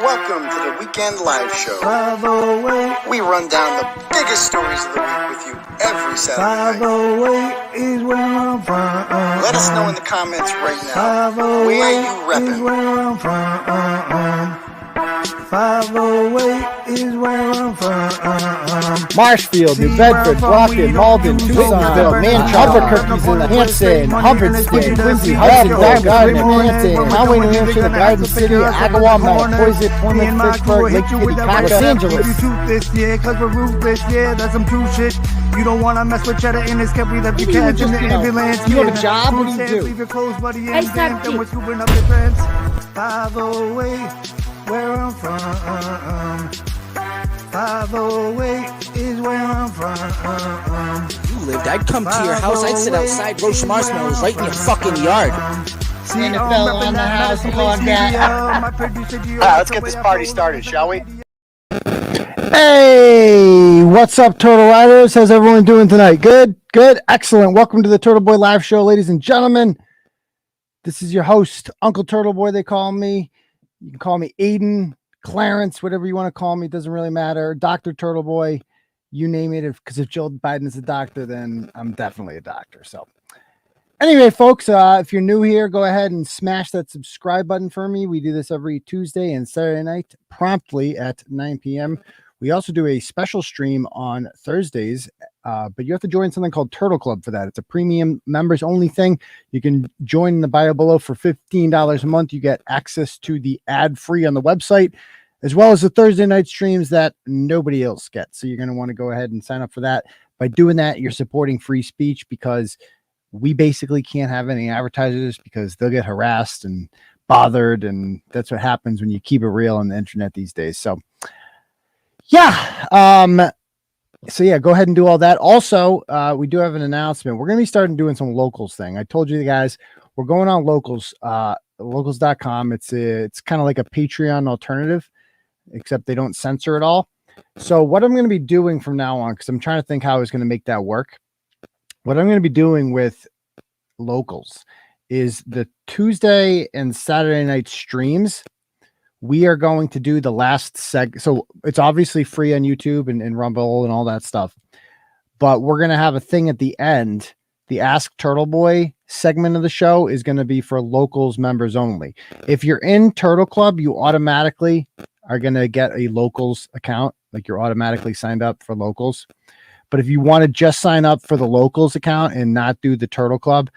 Welcome to the Weekend Live Show. We run down the biggest stories of the week with you every Saturday night. Is where I'm from. Let us know in the comments right now where you repping. Where I'm from. 508 is where I'm from. Marshfield, New Bedford, Brockton, Malden, Tucsonville, Manchester, Hampton, Hubbardston, Quincy, Hudson, Garden, Hampton, Conway, New Hampshire, the Garden City, Agawam, Poison, Plymouth, Pittsburgh, Lake Kitty, Los Angeles. Cause we're ruthless, yeah, that's some true shit. You don't wanna mess with cheddar in this cup, we left you catch in the ambulance. You have a job? What do you do? Leave your clothes, buddy, and then we're scooping up your friends. 508, where I'm from. 508 is where I'm from. You lived, I'd come to your house, I'd sit outside, roast marshmallows right in your fucking yard. NFL on the house, come on, Let's get this party started, shall we? Hey, what's up, Turtle Riders? How's everyone doing tonight? Good, excellent. Welcome to the Turtle Boy Live Show, ladies and gentlemen. This is your host, Uncle Turtle Boy, they call me. You can call me Aidan, Clarence, whatever you want to call me. It doesn't really matter. Dr. Turtle Boy, you name it. Because if Joe Biden is a doctor, then I'm definitely a doctor. So anyway, folks, if you're new here, go ahead and smash that subscribe button for me. We do this every Tuesday and Saturday night promptly at 9 p.m. We also do a special stream on Thursdays, but you have to join something called Turtle Club for that. It's a premium members only thing. You can join in the bio below for $15 a month. You get access to the ad free on the website, as well as the Thursday night streams that nobody else gets. So you're going to want to go ahead and sign up for that. By doing that, you're supporting free speech, because we basically can't have any advertisers because they'll get harassed and bothered. And that's what happens when you keep it real on the internet these days. So yeah. Go ahead and do all that. Also, we do have an announcement. We're going to be starting doing some locals thing. I told you guys, we're going on locals, locals.com. It's kind of like a Patreon alternative, except they don't censor it all. So what I'm going to be doing from now on, because I'm trying to think how I was going to make that work. What I'm going to be doing with locals is the Tuesday and Saturday night streams. We are going to do the last so it's obviously free on YouTube and Rumble and all that stuff, but we're going to have a thing at the end. The Ask Turtle Boy segment of the show is going to be for locals members only. If you're in Turtle Club, you automatically are going to get a locals account. Like, you're automatically signed up for locals. But if you want to just sign up for the locals account and not do the Turtle Club,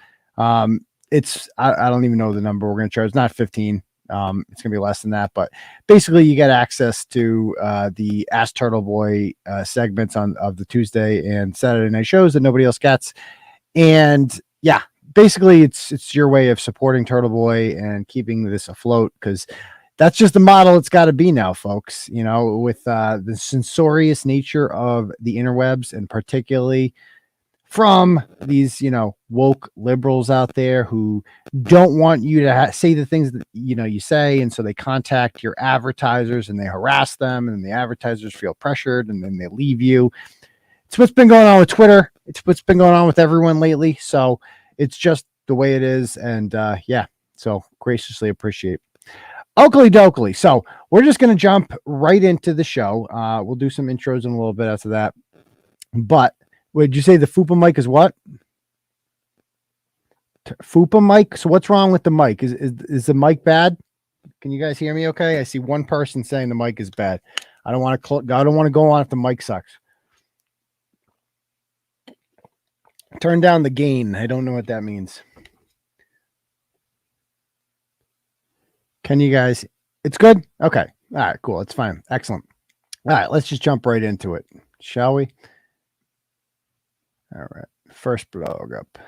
it's, I don't even know the number we're going to charge. It's not 15. It's gonna be less than that, but basically you get access to the Ask Turtle Boy segments of the Tuesday and Saturday night shows that nobody else gets. And yeah, basically it's your way of supporting Turtle Boy and keeping this afloat, because that's just the model it's got to be now, folks. You know, with the censorious nature of the interwebs, and particularly from these, woke liberals out there who don't want you to say the things that, you say. And so they contact your advertisers and they harass them, and the advertisers feel pressured and then they leave you. It's what's been going on with Twitter. It's what's been going on with everyone lately. So it's just the way it is. And so graciously appreciate. Oakley dokley. So we're just going to jump right into the show. We'll do some intros in a little bit after that. But would you say the FUPA mic is what? FUPA mic? So what's wrong with the mic? Is the mic bad? Can you guys hear me okay? I see one person saying the mic is bad. I don't want to go on if the mic sucks. Turn down the gain. I don't know what that means. Can you guys? It's good? Okay. All right, cool. It's fine. Excellent. All right, let's just jump right into it, shall we? All right, first blog up.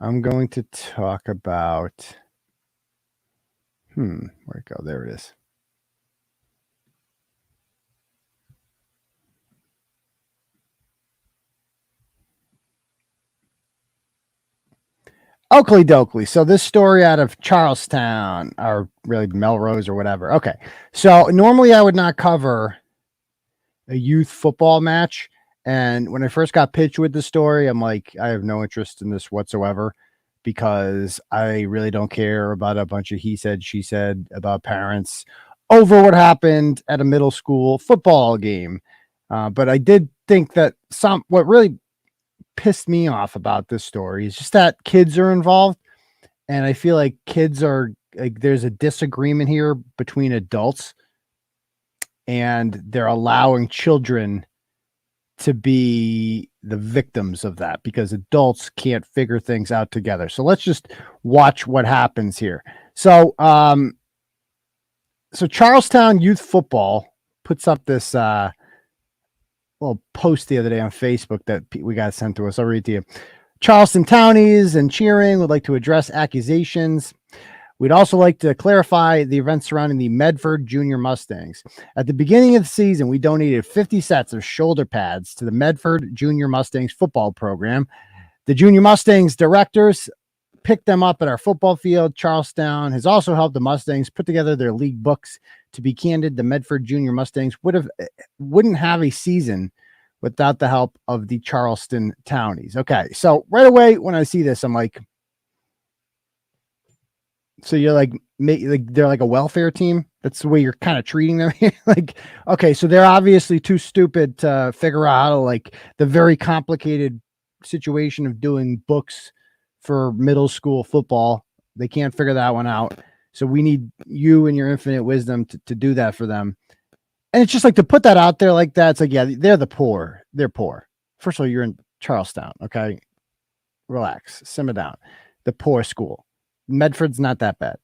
I'm going to talk about, where'd it go? There it is. Oakley dokley. So this story out of Charlestown, or really Melrose or whatever. Okay, so normally I would not cover a youth football match. And when I first got pitched with the story, I'm like, I have no interest in this whatsoever, because I really don't care about a bunch of he said, she said about parents over what happened at a middle school football game. But I did think that what really pissed me off about this story is just that kids are involved. And I feel like kids are like, there's a disagreement here between adults, and they're allowing children to be the victims of that because adults can't figure things out together. So let's just watch what happens here. So, so Charlestown Youth Football puts up this little post the other day on Facebook that we got sent to us. I'll read to you. Charleston Townies and cheering would like to address accusations. We'd also like to clarify the events surrounding the Medford Junior Mustangs. At the beginning of the season, we donated 50 sets of shoulder pads to the Medford Junior Mustangs football program. The Junior Mustangs directors picked them up at our football field. Charlestown has also helped the Mustangs put together their league books. To be candid, the Medford Junior Mustangs wouldn't have a season without the help of the Charleston Townies. Okay, so right away when I see this, I'm like, so you're like they're like a welfare team. That's the way you're kind of treating them here. Like, okay, so they're obviously too stupid to figure out how to, like, the very complicated situation of doing books for middle school football. They can't figure that one out. So we need you and your infinite wisdom to do that for them. And it's just like to put that out there like that. It's like, yeah, they're the poor. They're poor. First of all, you're in Charlestown. Okay. Relax, simmer down. The poor school. Medford's not that bad.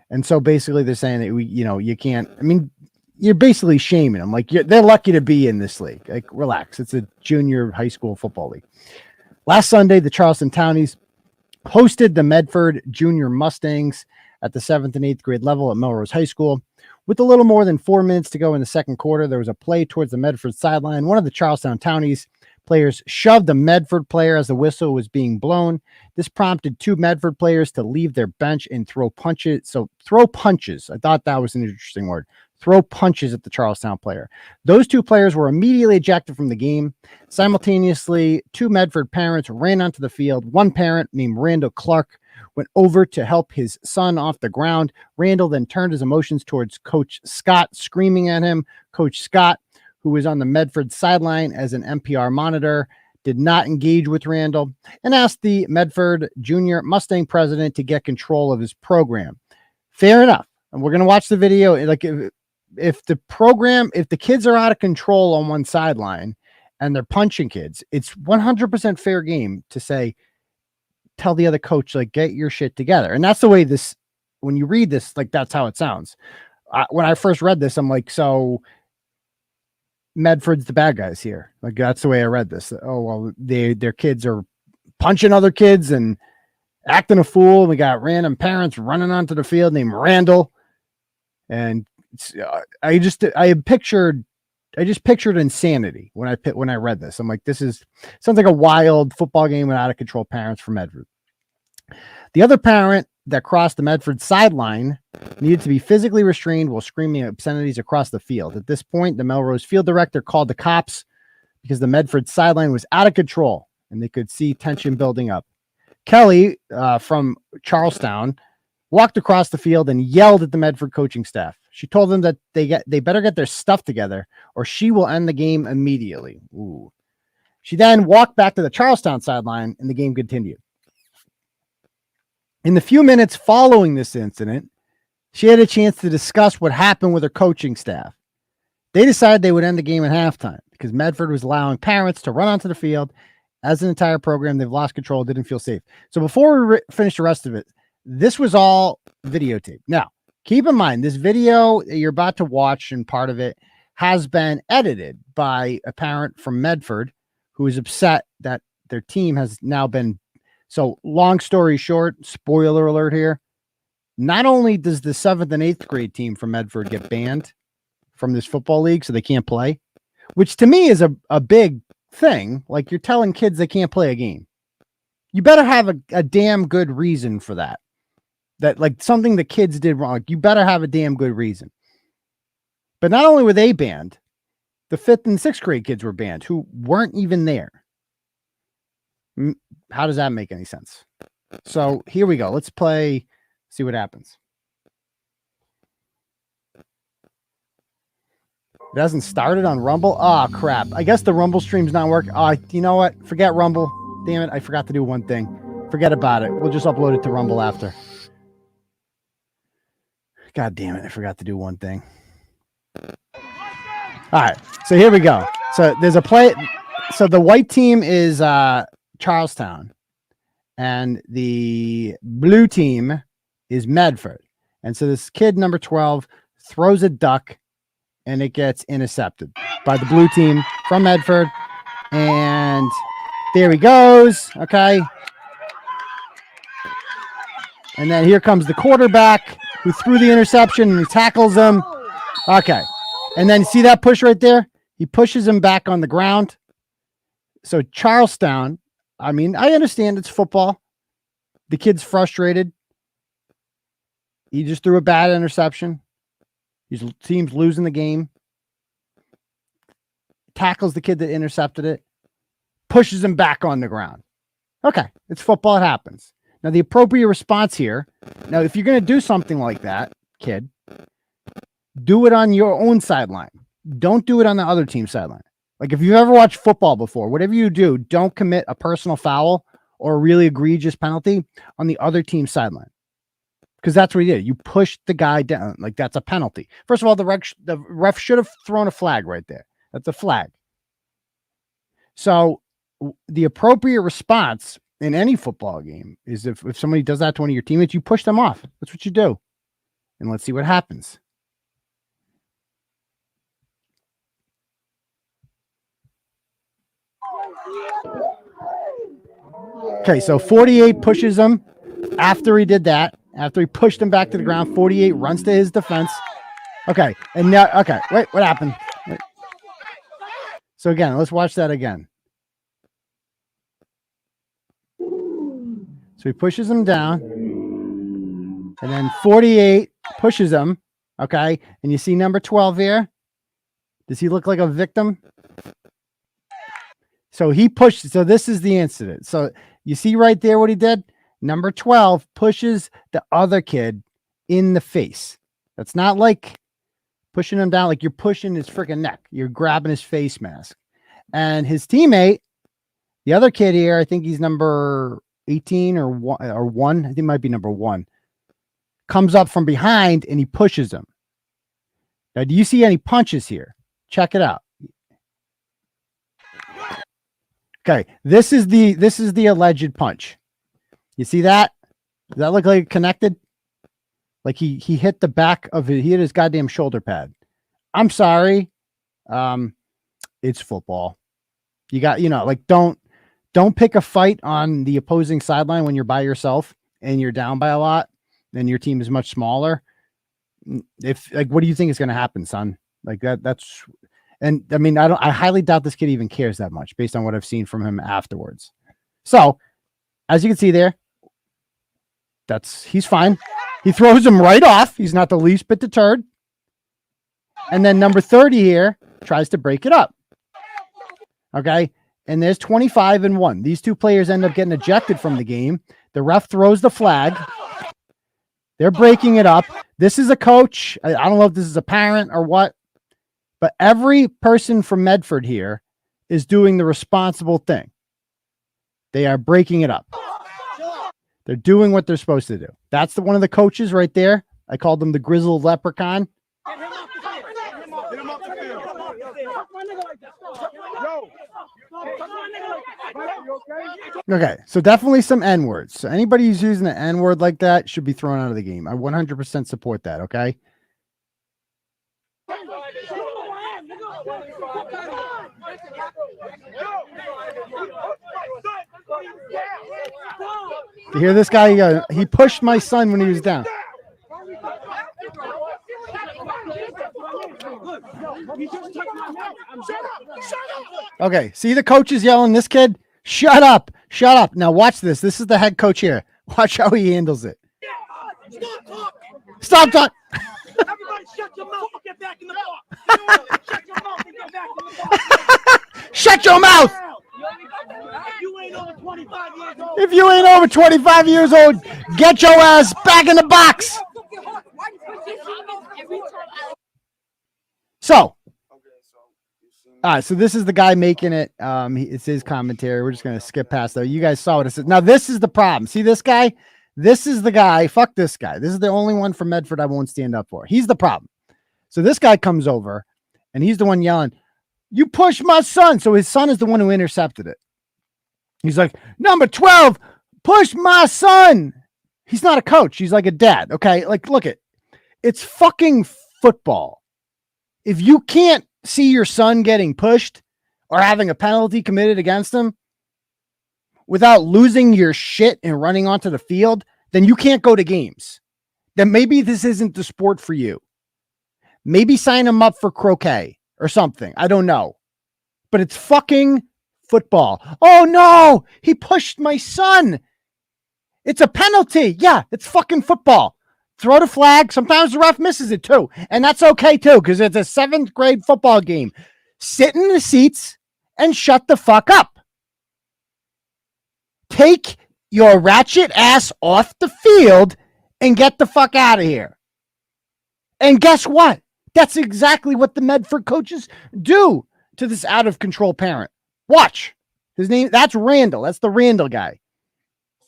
And so basically they're saying that you can't, I mean, you're basically shaming them. Like, they're lucky to be in this league. Like, relax. It's a junior high school football league. Last Sunday, the Charleston Townies hosted the Medford Junior Mustangs at the 7th and 8th grade level at Melrose High School. With a little more than 4 minutes to go in the second quarter, there was a play towards the Medford sideline. One of the Charlestown Townies players shoved a Medford player as the whistle was being blown. This prompted two Medford players to leave their bench and throw punches. So throw punches. I thought that was an interesting word. Throw punches at the Charlestown player. Those two players were immediately ejected from the game. Simultaneously, two Medford parents ran onto the field. One parent named Randall Clark went over to help his son off the ground. Randall then turned his emotions towards Coach Scott, screaming at him. Coach Scott, who was on the Medford sideline as an NPR monitor, did not engage with Randall and asked the Medford Junior Mustang president to get control of his program. Fair enough. And we're going to watch the video. Like, if the kids are out of control on one sideline and they're punching kids, it's 100% fair game to say, tell the other coach, like, get your shit together. And that's the way this, when you read this, like, that's how it sounds. When I first read this, I'm like, so Medford's the bad guys here. Like, that's the way I read this. Oh, well, their kids are punching other kids and acting a fool. We got random parents running onto the field named Randall. And I just pictured insanity when I read this. I'm like, sounds like a wild football game with out of control parents from Medford. The other parent that crossed the Medford sideline needed to be physically restrained while screaming obscenities across the field. At this point, the Melrose field director called the cops because the Medford sideline was out of control and they could see tension building up. Kelly from Charlestown walked across the field and yelled at the Medford coaching staff. She told them that they better get their stuff together or she will end the game immediately. Ooh. She then walked back to the Charlestown sideline and the game continued. In the few minutes following this incident, she had a chance to discuss what happened with her coaching staff. They decided they would end the game at halftime because Medford was allowing parents to run onto the field. As an entire program, they've lost control, didn't feel safe. So before we finish the rest of it, this was all videotaped. Now, keep in mind, this video you're about to watch, and part of it has been edited by a parent from Medford who is upset that their team has now been. So long story short, spoiler alert here. Not only does the 7th and 8th grade team from Medford get banned from this football league, so they can't play, which to me is a big thing. Like, you're telling kids they can't play a game. You better have a damn good reason for that. That, like, something the kids did wrong. Like, you better have a damn good reason. But not only were they banned, the 5th and 6th grade kids were banned who weren't even there. How does that make any sense? So here we go. Let's play, see what happens. It hasn't started on Rumble. Oh, crap. I guess the Rumble stream's not working. You know what? Forget Rumble. Damn it. I forgot to do one thing. Forget about it. We'll just upload it to Rumble after. God damn it. I forgot to do one thing. All right. So here we go. So there's a play. So the white team is Charlestown. And the blue team is Medford. And so this kid, number 12, throws a duck, and it gets intercepted by the blue team from Medford. And there he goes. Okay. And then here comes the quarterback who threw the interception, and he tackles him. Okay. And then see that push right there? He pushes him back on the ground. So Charlestown, I mean, I understand it's football. The kid's frustrated. He just threw a bad interception. His team's losing the game. Tackles the kid that intercepted it. Pushes him back on the ground. Okay, it's football. It happens. Now, the appropriate response here. Now, if you're going to do something like that, kid, do it on your own sideline. Don't do it on the other team's sideline. Like if you've ever watched football before, whatever you do, don't commit a personal foul or a really egregious penalty on the other team's sideline. Because that's what he did. You pushed the guy down. Like that's a penalty. First of all, the ref should have thrown a flag right there. That's a flag. So the appropriate response in any football game is if somebody does that to one of your teammates, you push them off. That's what you do. And let's see what happens. Okay, so 48 pushes him after he did that. After he pushed him back to the ground, 48 runs to his defense. Okay, and now, okay, wait, what happened? Wait. So again, let's watch that again. So he pushes him down, and then 48 pushes him, okay? And you see number 12 here? Does he look like a victim? So he pushed, so this is the incident. So you see right there what he did? Number 12 pushes the other kid in the face. That's not like pushing him down, like you're pushing his freaking neck. You're grabbing his face mask. And his teammate, the other kid here, I think he's number 18 or one. I think it might be number 1. Comes up from behind and he pushes him. Now, do you see any punches here? Check it out. Okay, this is the alleged punch. You see that? Does that look like connected? Like he hit the back of he hit his goddamn shoulder pad. I'm sorry. It's football. You got, like don't pick a fight on the opposing sideline when you're by yourself and you're down by a lot and your team is much smaller. If like, what do you think is going to happen, son? Like that's, and I mean, I highly doubt this kid even cares that much based on what I've seen from him afterwards. So as you can see there, he's fine. He throws him right off. He's not the least bit deterred. And then number 30 here tries to break it up. Okay. And there's 25-1. These two players end up getting ejected from the game. The ref throws the flag. They're breaking it up. This is a coach. I don't know if this is a parent or what, but every person from Medford here is doing the responsible thing. They are breaking it up. They're doing what they're supposed to do. That's one of the coaches right there. I called them the grizzled leprechaun. Okay, so definitely some N-words. So anybody who's using an N-word like that should be thrown out of the game. I 100% support that, okay? You hear this guy? He pushed my son when he was down. Okay, see the coach is yelling, this kid, shut up, shut up. Now watch this. This is the head coach here. Watch how he handles it. Stop talking. Everybody shut your mouth. Get back in the box. Shut your mouth and get back in the box. Shut your mouth. If you ain't over 25 years old. If you ain't over 25 years old, get your ass back in the box. So, All right, so this is the guy making it. It's his commentary. We're just gonna skip past that. You guys saw what it says. Now this is the problem. See this guy? This is the guy. Fuck this guy. This is the only one from Medford I won't stand up for. He's the problem. So this guy comes over, and he's the one yelling, "You push my son!" So his son is the one who intercepted it. He's like, "Number 12, push my son." He's not a coach. He's like a dad. Okay, like look it. It's fucking football. If you can't see your son getting pushed or having a penalty committed against him without losing your shit and running onto the field, then you can't go to games. Then maybe this isn't the sport for you. Maybe sign him up for croquet or something. I don't know. But it's fucking football. Oh no, he pushed my son. It's a penalty. Yeah, it's fucking football. Throw the flag. Sometimes the ref misses it too. And that's okay too, because it's a 7th grade football game. Sit in the seats and shut the fuck up. Take your ratchet ass off the field and get the fuck out of here. And guess what? That's exactly what the Medford coaches do to this out of control parent. Watch. His name, that's Randall. That's the Randall guy.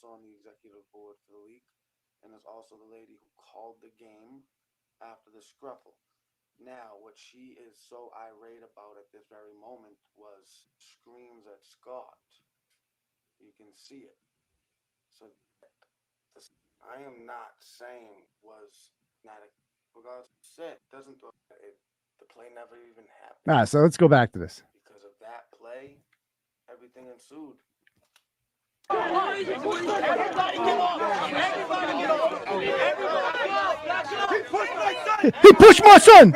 On the executive board for the league, and is also the lady who called the game after the scruffle. Now, what she is so irate about at this very moment was screams at Scott. You can see it. So, this, I am not saying was not a because sick doesn't the play never even happened. So let's go back to this. Because of that play, everything ensued. He pushed my son.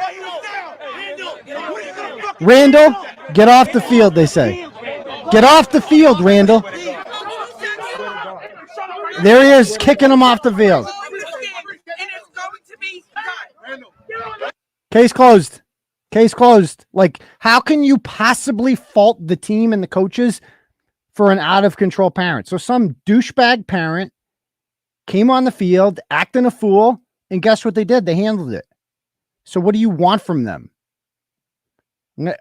Randall, get off the field, they say. Get off the field, Randall. There he is, kicking him off the field. Case closed. Case closed. Like, how can you possibly fault the team and the coaches for an out of control parent? So some douchebag parent came on the field acting a fool, and guess what they did? They handled it. So what do you want from them?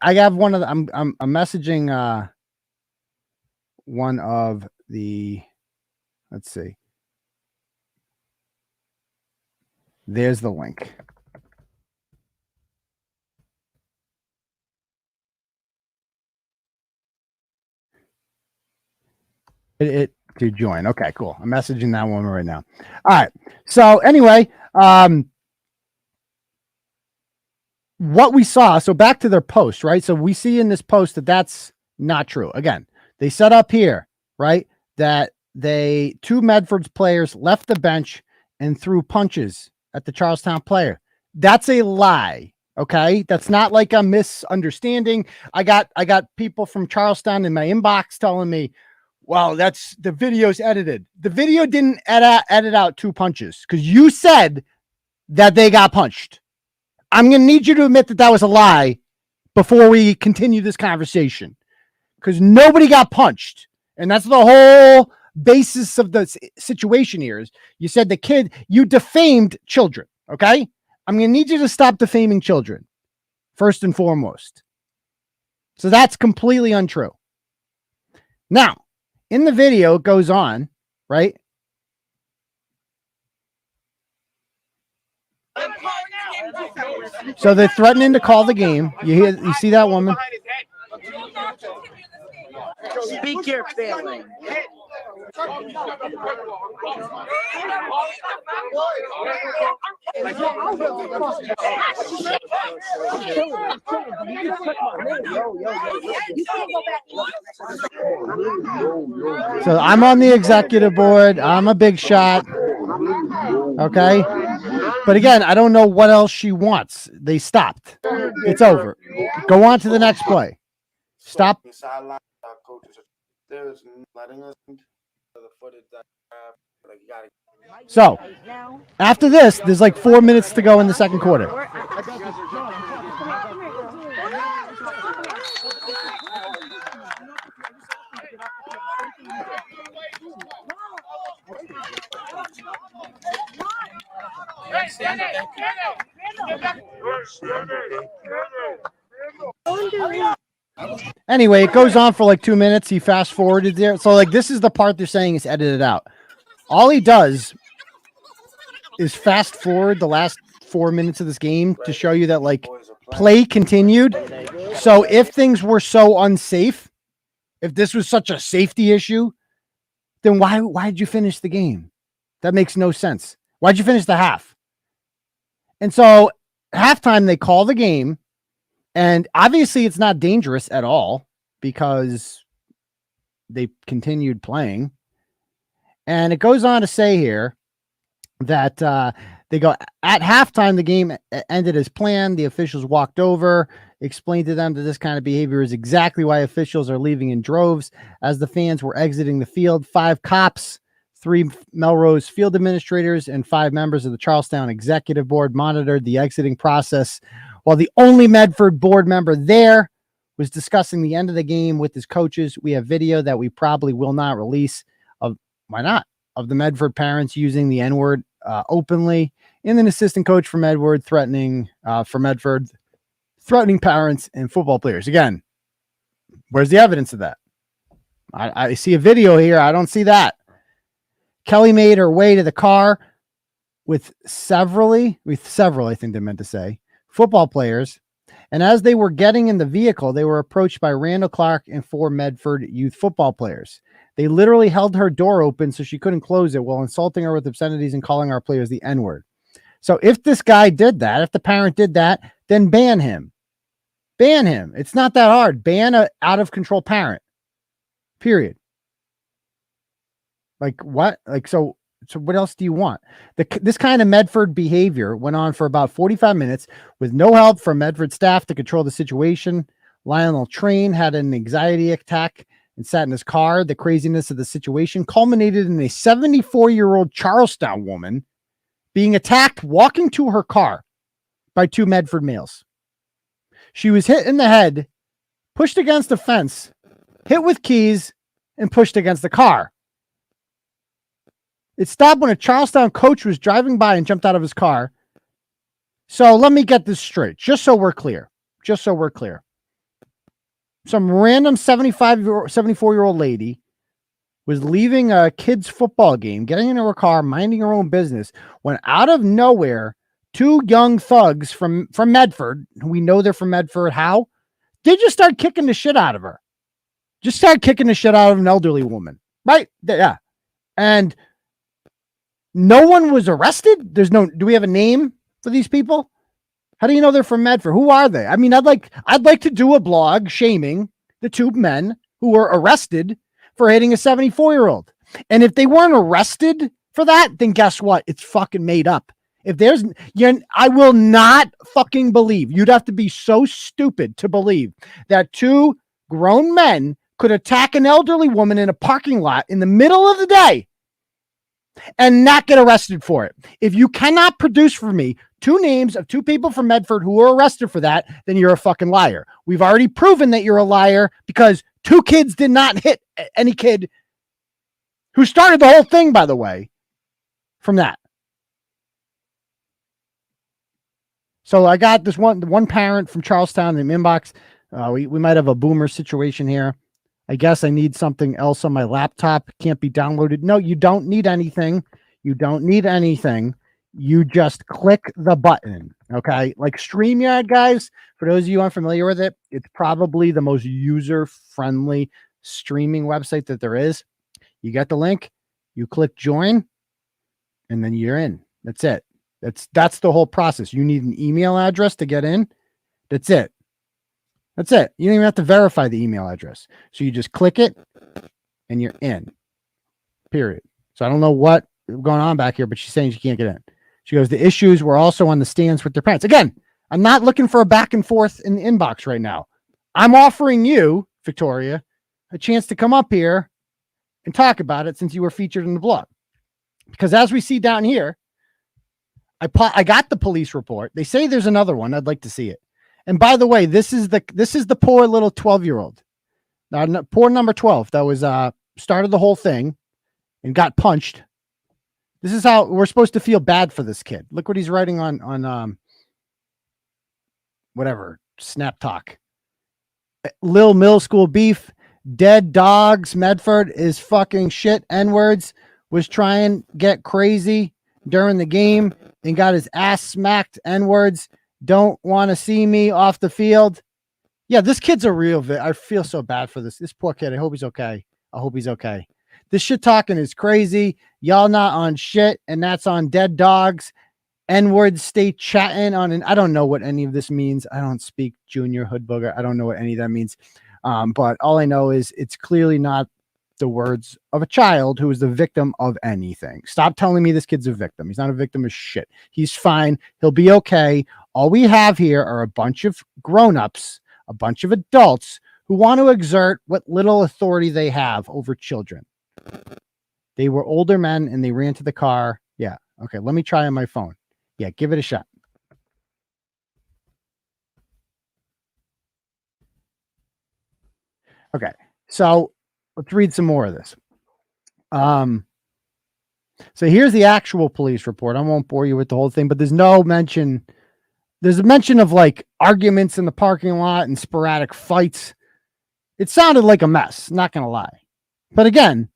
I have one of the, I'm messaging one of the, let's see. There's the link. It to join. Okay, cool. I'm messaging that one right now. All right. So anyway, what we saw, so back to their post, right? So we see in this post that that's not true. Again, they set up here, right? That two Medford's players left the bench and threw punches at the Charlestown player. That's a lie. Okay. That's not like a misunderstanding. I got people from Charlestown in my inbox telling me, well, that's the video's edited. The video didn't edit out 2 punches because you said that they got punched. I'm going to need you to admit that that was a lie before we continue this conversation, because nobody got punched. And that's the whole basis of the situation here is you said the kid, you defamed children. Okay. I'm going to need you to stop defaming children first and foremost. So that's completely untrue. Now, in the video, it goes on, right? So they're threatening to call the game. You see that woman? Speak your feelings. So I'm on the executive board. I'm a big shot. Okay. But again, I don't know what else she wants. They stopped. It's over. Go on to the next play. Stop. So after this, there's like 4 minutes to go in the second quarter. Anyway, it goes on for like 2 minutes. He fast forwarded there. So like this is the part they're saying is edited out. All he does is fast forward the last 4 minutes of this game to show you that like play continued. So if things were so unsafe, if this was such a safety issue, then why did you finish the game? That makes no sense. Why'd you finish the half? And so halftime, they call the game, and obviously it's not dangerous at all because they continued playing. And it goes on to say here that they go at halftime, the game ended as planned. The officials walked over, explained to them that this kind of behavior is exactly why officials are leaving in droves. As the fans were exiting the field, 5 cops, 3 Melrose field administrators, and 5 members of the Charlestown executive board monitored the exiting process, while the only Medford board member there was discussing the end of the game with his coaches. We have video that we probably will not release of why not of the Medford parents using the N-word openly, and an assistant coach for Medford threatening parents and football players. Again, where's the evidence of that? I see a video here. I don't see that. Kelly made her way to the car with several, I think they meant to say, football players. And as they were getting in the vehicle, they were approached by Randall Clark and 4 Medford youth football players. They literally held her door open so she couldn't close it while insulting her with obscenities and calling our players the N-word. So if this guy did that, if the parent did that, then ban him. Ban him. It's not that hard. Ban a out of control parent. Period. Like what? Like, so what else do you want? This kind of Medford behavior went on for about 45 minutes with no help from Medford staff to control the situation. Lionel Train had an anxiety attack and sat in his car. The craziness of the situation culminated in a 74-year-old Charlestown woman being attacked walking to her car by 2 Medford males. She was hit in the head, pushed against a fence, hit with keys, and pushed against the car. It stopped when a Charlestown coach was driving by and jumped out of his car. So let me get this straight, just so we're clear. Some random 74-year-old lady was leaving a kid's football game, getting into her car, minding her own business, when out of nowhere, 2 young thugs from Medford, we know they're from Medford, how? They just start kicking the shit out of her. Just start kicking the shit out of an elderly woman. Right? Yeah. And no one was arrested. Do we have a name for these people? How do you know they're from Medford? Who are they? I mean, I'd like to do a blog shaming the 2 men who were arrested for hitting a 74-year-old. And if they weren't arrested for that, then guess what? It's fucking made up. I will not fucking believe. You'd have to be so stupid to believe that 2 grown men could attack an elderly woman in a parking lot in the middle of the day and not get arrested for it. If you cannot produce for me 2 names of 2 people from Medford who were arrested for that, then you're a fucking liar. We've already proven that you're a liar because 2 kids did not hit any kid who started the whole thing, by the way, from that. So I got this one parent from Charlestown in the inbox. We might have a boomer situation here. I guess I need something else on my laptop. Can't be downloaded. No, you don't need anything. You just click the button. Okay. Like StreamYard, guys, for those of you unfamiliar with it, it's probably the most user-friendly streaming website that there is. You get the link, you click join, and then you're in. That's it. That's the whole process. You need an email address to get in. That's it. You don't even have to verify the email address. So you just click it and you're in. Period. So I don't know what's going on back here, but she's saying she can't get in. She goes, the issues were also on the stands with their parents. Again, I'm not looking for a back and forth in the inbox right now. I'm offering you, Victoria, a chance to come up here and talk about it since you were featured in the blog. Because as we see down here, I got the police report. They say there's another one. I'd like to see it. And by the way, this is the poor little 12-year-old. Poor number 12 that was started the whole thing and got punched. This is how we're supposed to feel bad for this kid. Look what he's writing on whatever, Snap Talk. Lil middle school beef. Dead dogs. Medford is fucking shit. N-words. Was trying to get crazy during the game and got his ass smacked. N-words. Don't want to see me off the field. Yeah, this kid's a real I feel so bad for this poor kid. I hope he's okay. This shit talking is crazy. Y'all not on shit, and that's on dead dogs. N-word stay chatting on I don't know what any of this means. I don't speak junior hood booger. I don't know what any of that means. But all I know is it's clearly not the words of a child who is the victim of anything. Stop telling me this kid's a victim. He's not a victim of shit. He's fine. He'll be okay. All we have here are a bunch of grown-ups, a bunch of adults who want to exert what little authority they have over children. They were older men and they ran to the car. Yeah. Okay. Let me try on my phone. Yeah. Give it a shot. Okay. So let's read some more of this. So here's the actual police report. I won't bore you with the whole thing, but there's no mention. There's a mention of like arguments in the parking lot and sporadic fights. It sounded like a mess, not going to lie. But again,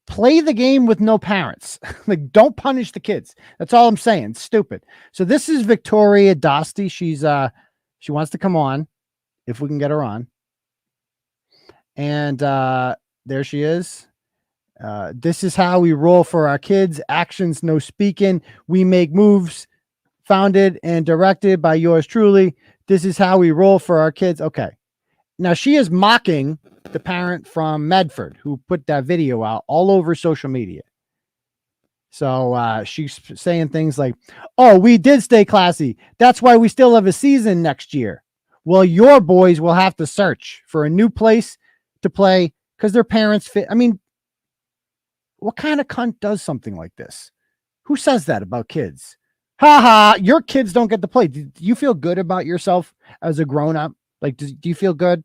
play the game with no parents. Like, don't punish the kids. That's all I'm saying. It's stupid. So this is Victoria Dostie. She wants to come on if we can get her on. And there she is. This is how we roll for our kids. Actions, no speaking. We make moves. Founded and directed by yours truly. This is how we roll for our kids. Okay. Now she is mocking the parent from Medford who put that video out all over social media. So she's saying things like, oh, we did stay classy. That's why we still have a season next year. Well, your boys will have to search for a new place to play because their parents fit. I mean, what kind of cunt does something like this? Who says that about kids? Ha ha, your kids don't get to play. Do you feel good about yourself as a grown-up? Like, do you feel good?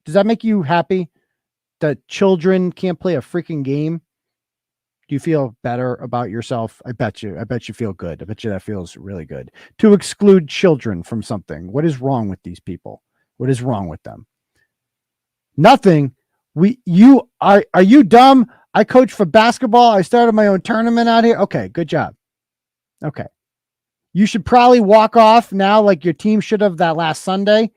Does that make you happy that children can't play a freaking game? Do you feel better about yourself? I bet you feel good. I bet you that feels really good. To exclude children from something. What is wrong with these people? What is wrong with them? Nothing. Are you dumb? I coach for basketball. I started my own tournament out here. Okay, good job. Okay. You should probably walk off now like your team should have that last Sunday.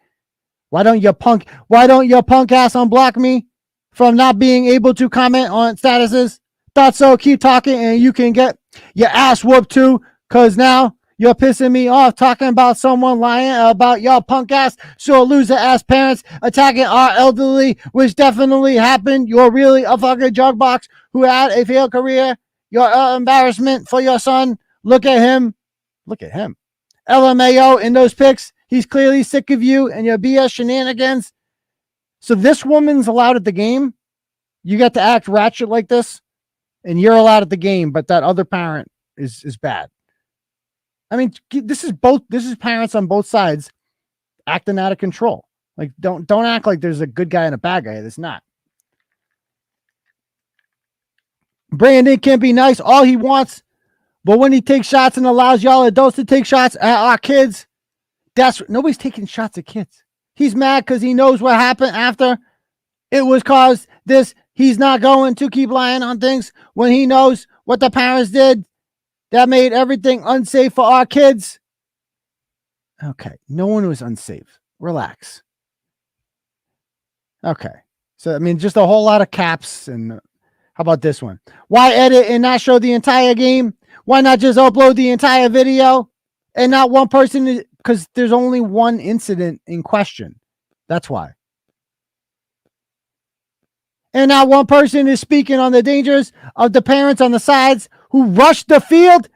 Why don't your punk ass unblock me from not being able to comment on statuses? Thought so. Keep talking and you can get your ass whooped too, because now you're pissing me off talking about someone lying about your punk ass, so loser ass parents attacking our elderly, which definitely happened. You're really a fucking jug box who had a failed career. You're an embarrassment for your son. Look at him. LMAO in those pics. He's clearly sick of you and your BS shenanigans. So this woman's allowed at the game. You get to act ratchet like this, and you're allowed at the game, but that other parent is bad. I mean, this is parents on both sides acting out of control. Like, don't act like there's a good guy and a bad guy. There's not. Brandon can't be nice all he wants, but when he takes shots and allows y'all adults to take shots at our kids, nobody's taking shots at kids. He's mad because he knows what happened after. It was caused this. He's not going to keep lying on things when he knows what the parents did. That made everything unsafe for our kids. Okay. No one was unsafe. Relax. Okay. So, I mean, just a whole lot of caps. And how about this one? Why edit and not show the entire game? Why not just upload the entire video and not one person? Because there's only one incident in question. That's why. And not one person is speaking on the dangers of the parents on the sides who rushed the field.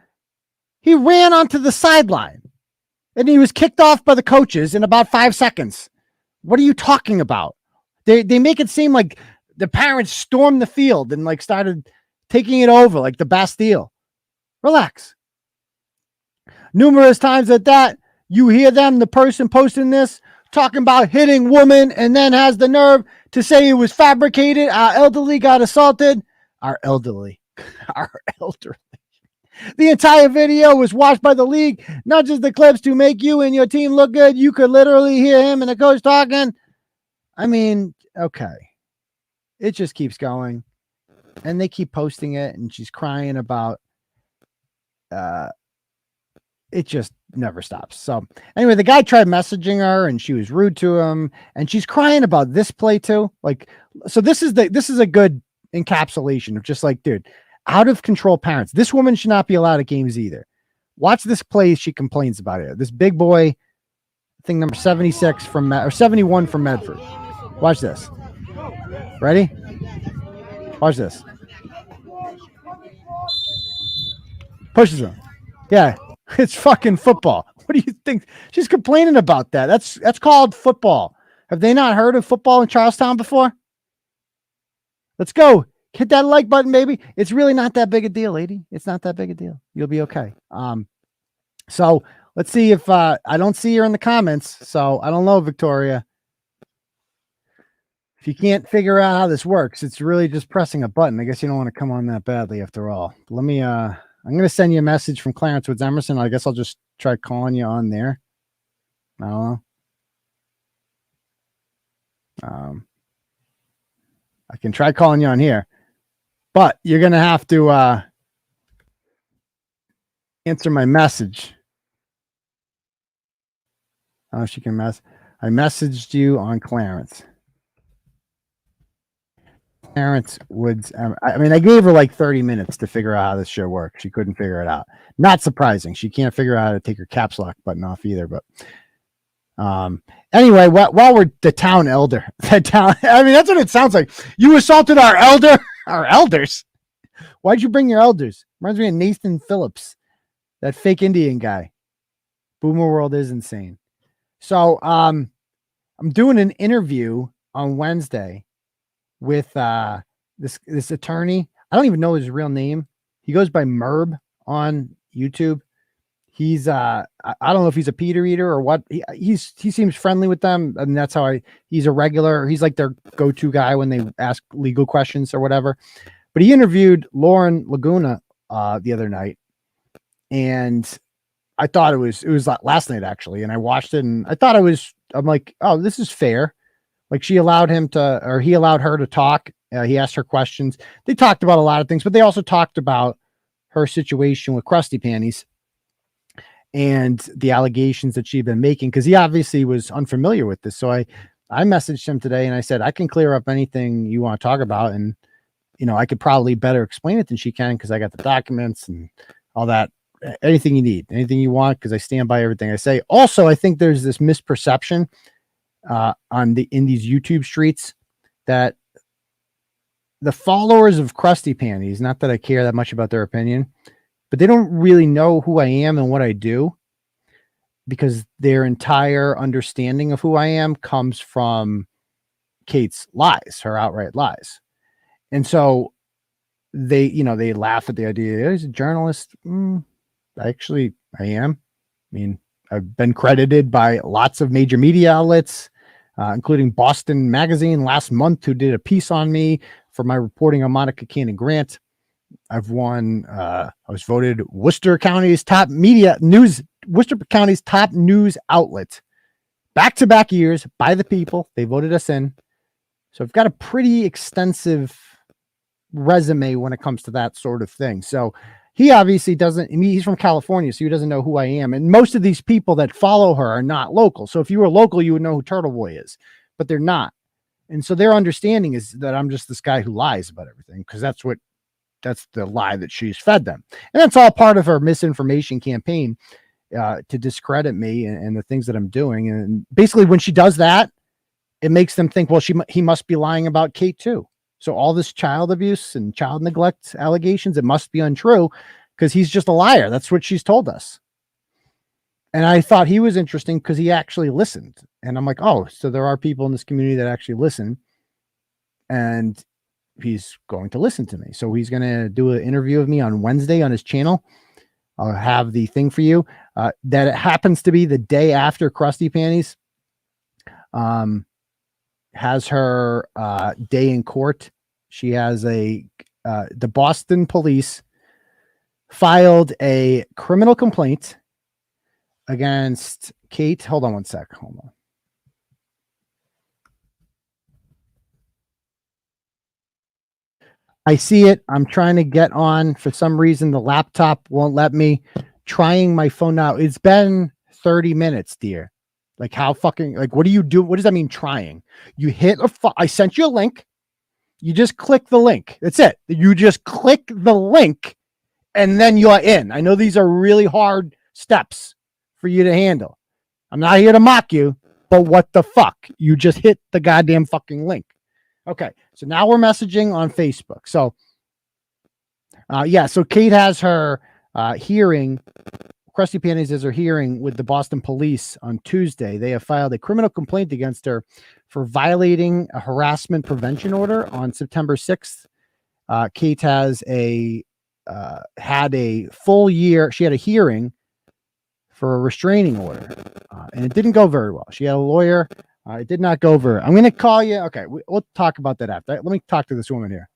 He ran onto the sideline and he was kicked off by the coaches in about 5 seconds. What are you talking about? They make it seem like the parents stormed the field and like started taking it over like the Bastille. Relax. Numerous times at that, you hear them, the person posting this, talking about hitting woman and then has the nerve to say it was fabricated. Our elderly got assaulted. Our elderly. The entire video was watched by the league, not just the clips to make you and your team look good. You could literally hear him and the coach talking. I mean, okay. It just keeps going. And they keep posting it, and she's crying about it just never stops. So anyway, the guy tried messaging her and she was rude to him, and she's crying about this play too. Like, so this is a good encapsulation of just like, dude, out of control parents. This woman should not be allowed at games either. Watch this play. She complains about it. This big boy, I think number 76 or 71 from Medford. Watch this. Ready? Watch this. Pushes him. Yeah. It's fucking football. What do you think? She's complaining about that. That's called football. Have they not heard of football in Charlestown before? Let's go. Hit that like button, baby. It's really not that big a deal, lady. It's not that big a deal. You'll be okay. So let's see if I don't see her in the comments. So I don't know, Victoria. If you can't figure out how this works, it's really just pressing a button. I guess you don't want to come on that badly after all. Let me I'm going to send you a message from Clarence Woods Emerson. I guess I'll just try calling you on there. I don't know. I can try calling you on here, but you're going to have to answer my message. Oh, she can I messaged you on Clarence. Clarence Woods. I mean, I gave her like 30 minutes to figure out how this show works. She couldn't figure it out. Not surprising. She can't figure out how to take her caps lock button off either. But anyway, while we're the town elder, I mean, that's what it sounds like. You assaulted our elders. Why'd you bring your elders? Reminds me of Nathan Phillips, that fake Indian guy. Boomer World is insane. So I'm doing an interview on Wednesday with this attorney. I don't even know his real name. He goes by Merb on YouTube. He's I don't know if he's a Peter eater or what. He seems friendly with them, and that's how he's a regular. He's like their go-to guy when they ask legal questions or whatever. But he interviewed Lauren Laguna the other night, and I thought it was last night actually, and I watched it, and I thought I'm like, oh, this is fair. Like he allowed her to talk. He asked her questions. They talked about a lot of things, but they also talked about her situation with Krusty Panties and the allegations that she'd been making, because he obviously was unfamiliar with this. So I messaged him today and I said, I can clear up anything you want to talk about. And, I could probably better explain it than she can, because I got the documents and all that. Anything you need, anything you want, because I stand by everything I say. Also, I think there's this misperception in these YouTube streets that the followers of Krusty Panties, not that I care that much about their opinion, but they don't really know who I am and what I do, because their entire understanding of who I am comes from Kate's lies, her outright lies. And so they laugh at the idea. He's a journalist. Actually, I am. I mean, I've been credited by lots of major media outlets, including Boston Magazine last month, who did a piece on me for my reporting on Monica Cannon Grant. I've won. I was voted Worcester County's top news outlet, back-to-back years by the people. They voted us in. So I've got a pretty extensive resume when it comes to that sort of thing. So he obviously doesn't. I mean, he's from California, so he doesn't know who I am. And most of these people that follow her are not local. So if you were local, you would know who Turtle Boy is, but they're not. And so their understanding is that I'm just this guy who lies about everything, because that's the lie that she's fed them. And that's all part of her misinformation campaign to discredit me and the things that I'm doing. And basically when she does that, it makes them think, well, he must be lying about Kate too. So all this child abuse and child neglect allegations, it must be untrue, because he's just a liar. That's what she's told us. And I thought he was interesting because he actually listened. And I'm like, oh, so there are people in this community that actually listen. And he's going to listen to me. So he's going to do an interview with me on Wednesday on his channel. I'll have the thing for you. That it happens to be the day after Krusty Panties has her day in court. She has the Boston police filed a criminal complaint against Kate. Hold on one sec. Hold on. I see it. I'm trying to get on. For some reason, the laptop won't let me. Trying my phone now. It's been 30 minutes, dear. Like how fucking, like, what do you do? What does that mean, trying? You hit I sent you a link. You just click the link. That's it. You just click the link and then you're in. I know these are really hard steps for you to handle. I'm not here to mock you, but what the fuck? You just hit the goddamn fucking link. Okay, so now we're messaging on Facebook. So, so Kate has her hearing. Krusty Panties has her hearing with the Boston police on Tuesday. They have filed a criminal complaint against her for violating a harassment prevention order on September 6th. Kate has had a full year. She had a hearing for a restraining order, and it didn't go very well. She had a lawyer. It did not go very. I'm going to call you. Okay, we'll talk about that after. Let me talk to this woman here.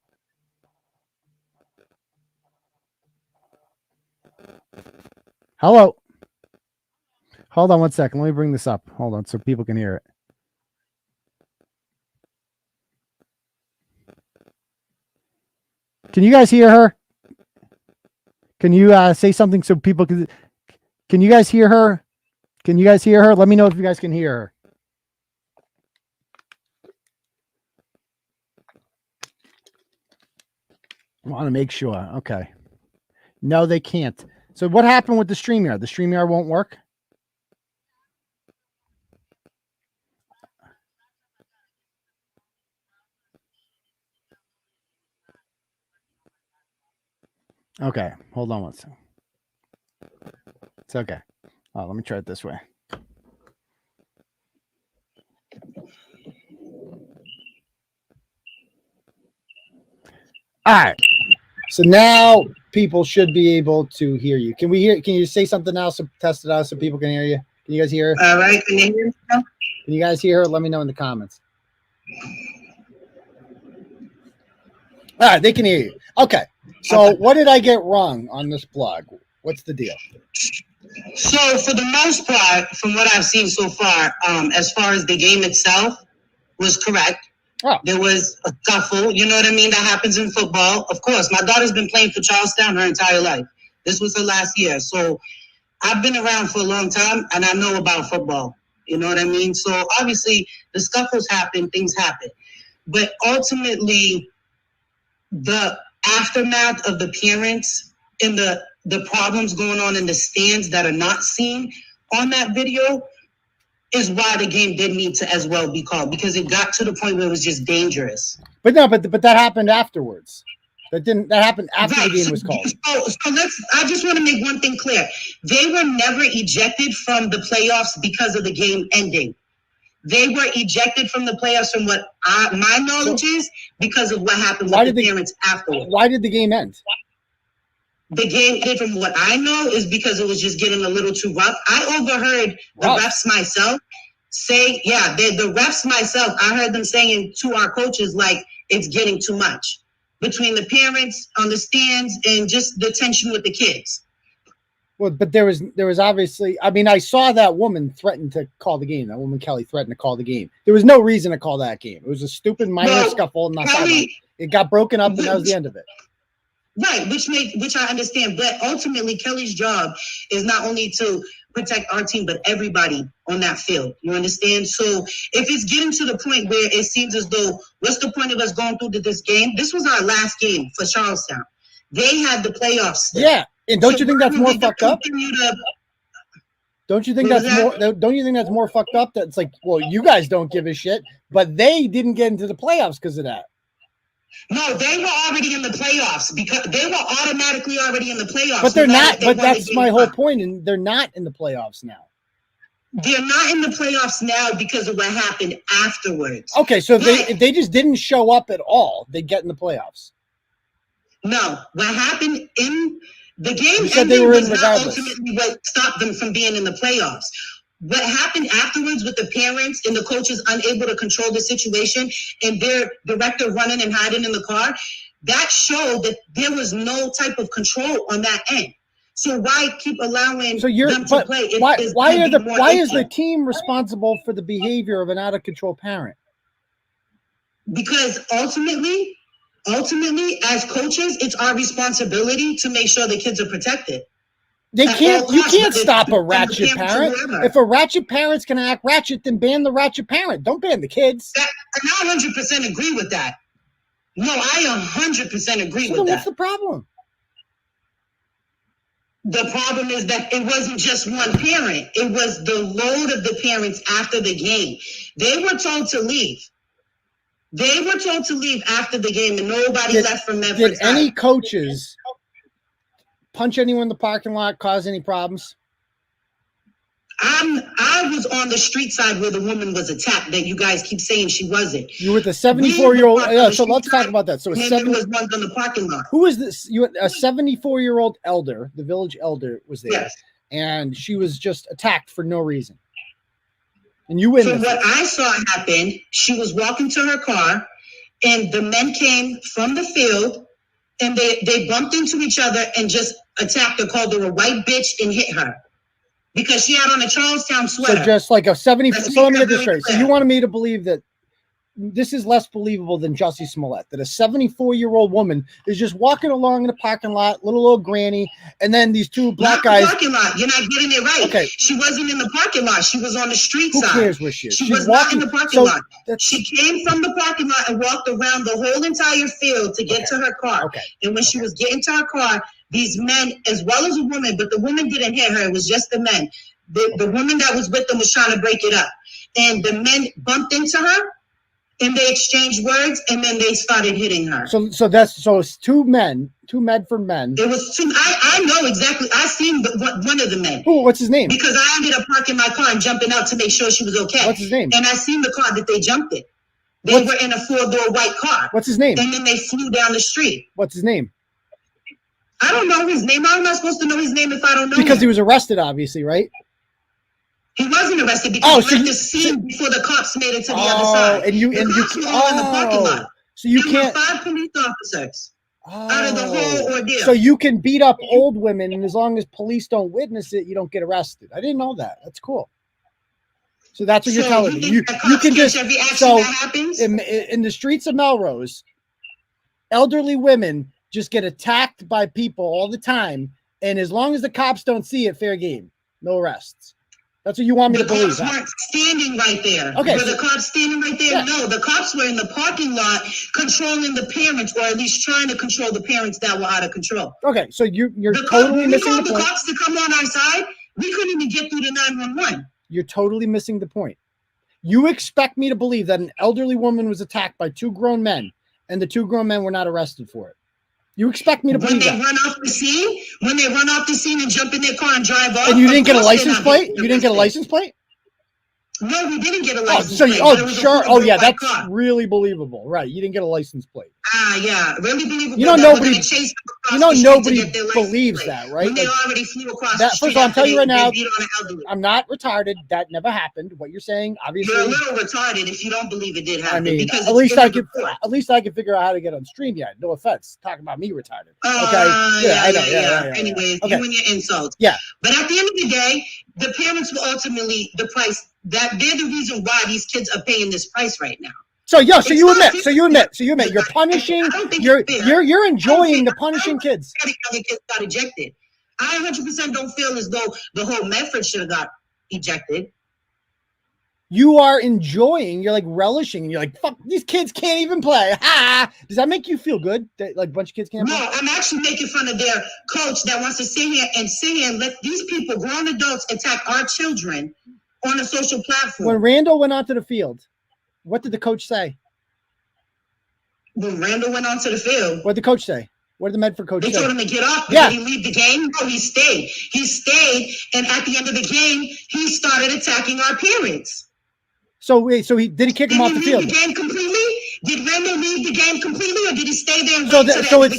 Hello. Hold on one second. Let me bring this up. Hold on so people can hear it. Can you guys hear her? Can you say something so people can you guys hear her? Can you guys hear her? Let me know if you guys can hear her. I want to make sure. Okay. No, they can't. So what happened with the StreamYard? The StreamYard won't work? Okay. Hold on one second. It's okay. Oh, let me try it this way. All right. So now people should be able to hear you. Can you say something now? So test it out so people can hear you. Can you guys hear her? All right. Can you hear me now? Can you guys hear her? Let me know in the comments. All right. They can hear you. Okay. So what did I get wrong on this blog? What's the deal? So for the most part, from what I've seen so far, as far as the game itself was correct. Oh. There was a scuffle, you know what I mean? That happens in football. Of course, my daughter's been playing for Charlestown her entire life. This was her last year. So I've been around for a long time and I know about football. You know what I mean? So obviously the scuffles happen, things happen. But ultimately, the aftermath of the parents and the problems going on in the stands that are not seen on that video is why the game did need to as well be called, because it got to the point where it was just dangerous. But that happened afterwards. That happened after the game was called. So I just want to make one thing clear. They were never ejected from the playoffs because of the game ending. They were ejected from the playoffs from what my knowledge is because of what happened with the parents afterwards. Why did the game end? The game ended, from what I know, is because it was just getting a little too rough. I overheard the refs myself say, the refs myself, I heard them saying to our coaches, like, it's getting too much between the parents on the stands and just the tension with the kids. Well, but there was obviously, I mean, I saw that woman threaten to call the game. That woman, Kelly, threatened to call the game. There was no reason to call that game. It was a stupid minor scuffle. And it got broken up and that was the end of it. Right, which I understand, but ultimately Kelly's job is not only to protect our team, but everybody on that field. You understand? So if it's getting to the point where it seems as though, what's the point of us going through to this game? This was our last game for Charlestown. They had the playoffs still. Yeah, and don't you think that's more fucked up? Don't you think that's more fucked up? That's like, well, you guys don't give a shit, but they didn't get into the playoffs because of that. No, they were already in the playoffs because they were automatically already in the playoffs. But they're not. But that's my whole point, and they're not in the playoffs now. They're not in the playoffs now because of what happened afterwards. Okay, so if they just didn't show up at all, they get in the playoffs. No, what happened in the game ending was not ultimately what stopped them from being in the playoffs. What happened afterwards with the parents and the coaches unable to control the situation and their director running and hiding in the car, that showed that there was no type of control on that end. So why keep allowing them to play? Why is the team responsible for the behavior of an out of control parent? Because ultimately, ultimately, as coaches, it's our responsibility to make sure the kids are protected. They can't. You can't stop a from the ratchet parent to parent. whoever. If a ratchet parent's gonna act ratchet, then ban the ratchet parent. Don't ban the kids. And I 100% agree with that. No, I 100% agree So with what's that. the problem? The problem is that it wasn't just one parent. It was the load of the parents after the game. They were told to leave. They were told to leave after the game, and nobody left from Medford. Did any coaches punch anyone in the parking lot, cause any problems? I was on the street side where the woman was attacked that you guys keep saying she wasn't. You were the 74-year-old. Yeah, so let's talk about that. So and there was one on the parking lot. Who is this? You, a 74-year-old elder, the village elder was there, Yes. and she was just attacked for no reason. And you witnessed. So what I saw happen, she was walking to her car, and the men came from the field, and they bumped into each other and just attacked her, called her a white bitch, and hit her. Because she had on a Charlestown sweater. So just like a 70. So let me get this very straight. So clear. you wanted me to believe that this is less believable than Jussie Smollett, that a 74-year-old woman is just walking along in the parking lot, little old granny, and then these two black Not guys. the parking lot. You're not getting it right. Okay. She wasn't in the parking lot. She was on the street Who side. cares where she is? She She's was not in the walking- parking so lot. that's- She came from the parking lot and walked around the whole entire field to get to her car. Okay. And when she was getting to her car, these men, as well as a woman, but the woman didn't hit her. It was just the men. The woman that was with them was trying to break it up. And the men bumped into her, and they exchanged words, and then they started hitting her. So it's two Medford men. It was two. I know exactly. I seen one of the men. Who? What's his name? Because I ended up parking my car and jumping out to make sure she was okay. What's his name? And I seen the car that they jumped in. They were in a 4-door white car. What's his name? And then they flew down the street. What's his name? I don't know his name. How am I supposed to know his name if I don't know Because him? he was arrested, obviously, right? He wasn't arrested because he left the so scene before the cops made it to the other side. and you the and cops you were all in the parking lot. So you There can't. were 5 police officers out of the whole ordeal. So you can beat up old women, and as long as police don't witness it, you don't get arrested. I didn't know that. That's cool. So that's what you're telling me. You can just every action so that happens. in the streets of Melrose, elderly women just get attacked by people all the time, and as long as the cops don't see it, fair game, no arrests. That's what you want me The to believe. cops weren't standing right there. Okay, Were the cops standing right there? Yeah. No, the cops were in the parking lot controlling the parents, or at least trying to control the parents that were out of control. Okay, so you're The totally we missing called the the point. cops to come on our side. We couldn't even get through the 911. You're totally missing the point. You expect me to believe that an elderly woman was attacked by 2 grown men, and the 2 grown men were not arrested for it. You expect me to When believe they that? run off the scene and jump in their car and drive off. And you didn't get a of course they're license not plate? getting You didn't get a arrested. license plate? No, we didn't get a Oh, license so plate. you, but it was a sure. full Yeah, white that's car. really believable. Right. You didn't get a license plate. Yeah, really believable. You know, that nobody- we're gonna chase them across You know, the street to nobody get their license believes plate. that, right? When they Like, already flew across that- the street first of all, I'm after telling you right they now, beat on an elderly. I'm not retarded. That never happened. What you're saying, obviously. You're a little retarded if you don't believe it did happen. I mean, because at least I could. report. At least I could figure out how to get on StreamYard. No offense, talking about me retarded. Okay. Yeah, I know. Yeah. Anyways, Okay. you and your insults. Yeah. But at the end of the day, the parents were ultimately the price. That they're the reason why these kids are paying this price right now. So you It's admit. not So you admit. You're punishing. I don't think You're it's fair. enjoying the punishing kids. The other kids got ejected. I 100% don't feel as though the whole Medford should have got ejected. You are enjoying. You're like relishing. You're like, fuck. These kids can't even play. Ha! Does that make you feel good? That like a bunch of kids can't No, play? I'm actually making fun of their coach that wants to sit here and let these people, grown adults, attack our children on a social platform. When Randall went onto the field, what did the coach say? When Randall went onto the field, What did the coach say? What did the Medford coach they say? told him to get off. Yeah. Did he leave the game? No, he stayed. He stayed, and at the end of the game, he started attacking our parents. So wait, so he kick him off the Did he field? leave the game completely? Did Randall leave the game completely, or did he stay there and So wait till the end of the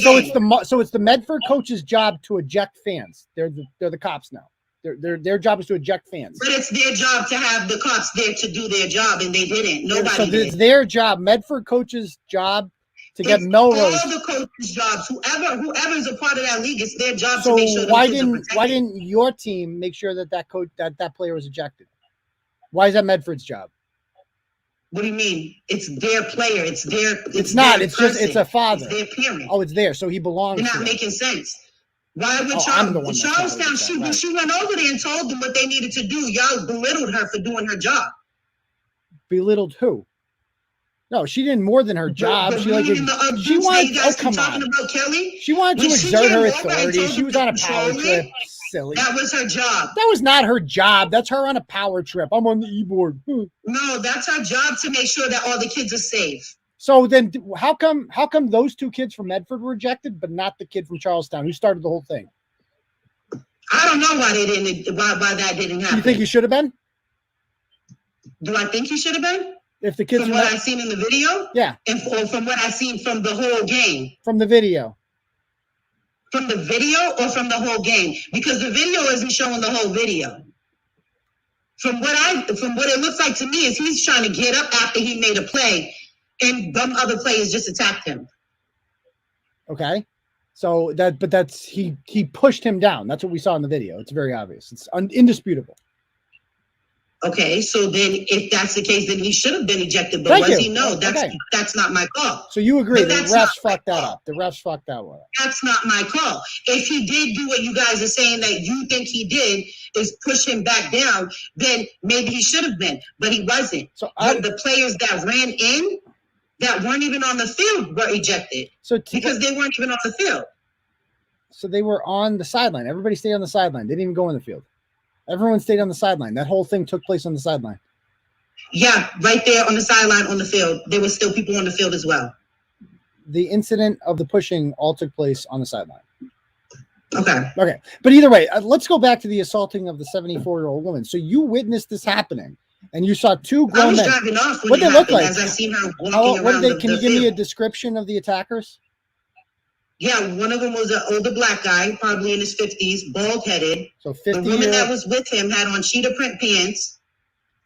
game? it's the Medford coach's job to eject fans. They're the cops now. Their job is to eject fans. But it's their job to have the cops there to do their job, and they didn't. Nobody So did. it's their job, Medford coach's job, to get It's Melrose. all the coaches' jobs. Whoever is a part of that league, it's their job So to make sure. why those kids are didn't protected. your team make sure that coach that player was ejected? Why is that Medford's job? What do you mean? It's their player. It's not. It's just, it's a father. It's their parent. Oh, it's there. So he belongs They're to not them. making sense. Why would I'm the one that's Charlestown, when she went over there and told them what they needed to do, y'all belittled her for doing her job. Belittled who? No, she did more than her job. She wanted. Oh, come on. About Kelly, she wanted to exert her authority. She was on a power trip. Silly. That was her job. That was not her job. That's her on a power trip. I'm on the e-board. No, that's her job to make sure that all the kids are safe. So then, how come those two kids from Medford were rejected, but not the kid from Charlestown who started the whole thing? I don't know why they didn't. Why that didn't happen. Do you think he should have been? Do I think he should have been? If the kids from what I've seen in the video, yeah, or from what I've seen from the whole game, from the video, or from the whole game, because the video isn't showing the whole video. From what it looks like to me is he's trying to get up after he made a play, and them other players just attacked him. Okay, so he pushed him down. That's what we saw in the video. It's very obvious. It's indisputable. Okay, so then if that's the case, then he should have been ejected. But was he? No, that's not my call. So you agree the refs fucked that up. The refs fucked that one up. That's not my call. If he did do what you guys are saying that you think he did, is push him back down, then maybe he should have been, but he wasn't. So the players that ran in that weren't even on the field were ejected. Because they weren't even on the field. So they were on the sideline. Everybody stayed on the sideline. They didn't even go in the field. Everyone stayed on the sideline. That whole thing took place on the sideline. Yeah, right there on the sideline on the field. There were still people on the field as well. The incident of the pushing all took place on the sideline. Okay. Okay. But either way, let's go back to the assaulting of the 74-year-old woman. So you witnessed this happening, and you saw two grown men. I was driving off when what they look like? As I seen her walking around Can you give me a description of the attackers? Yeah, one of them was an older black guy, probably in his 50s, bald-headed. So 50. The woman that was with him had on cheetah print pants.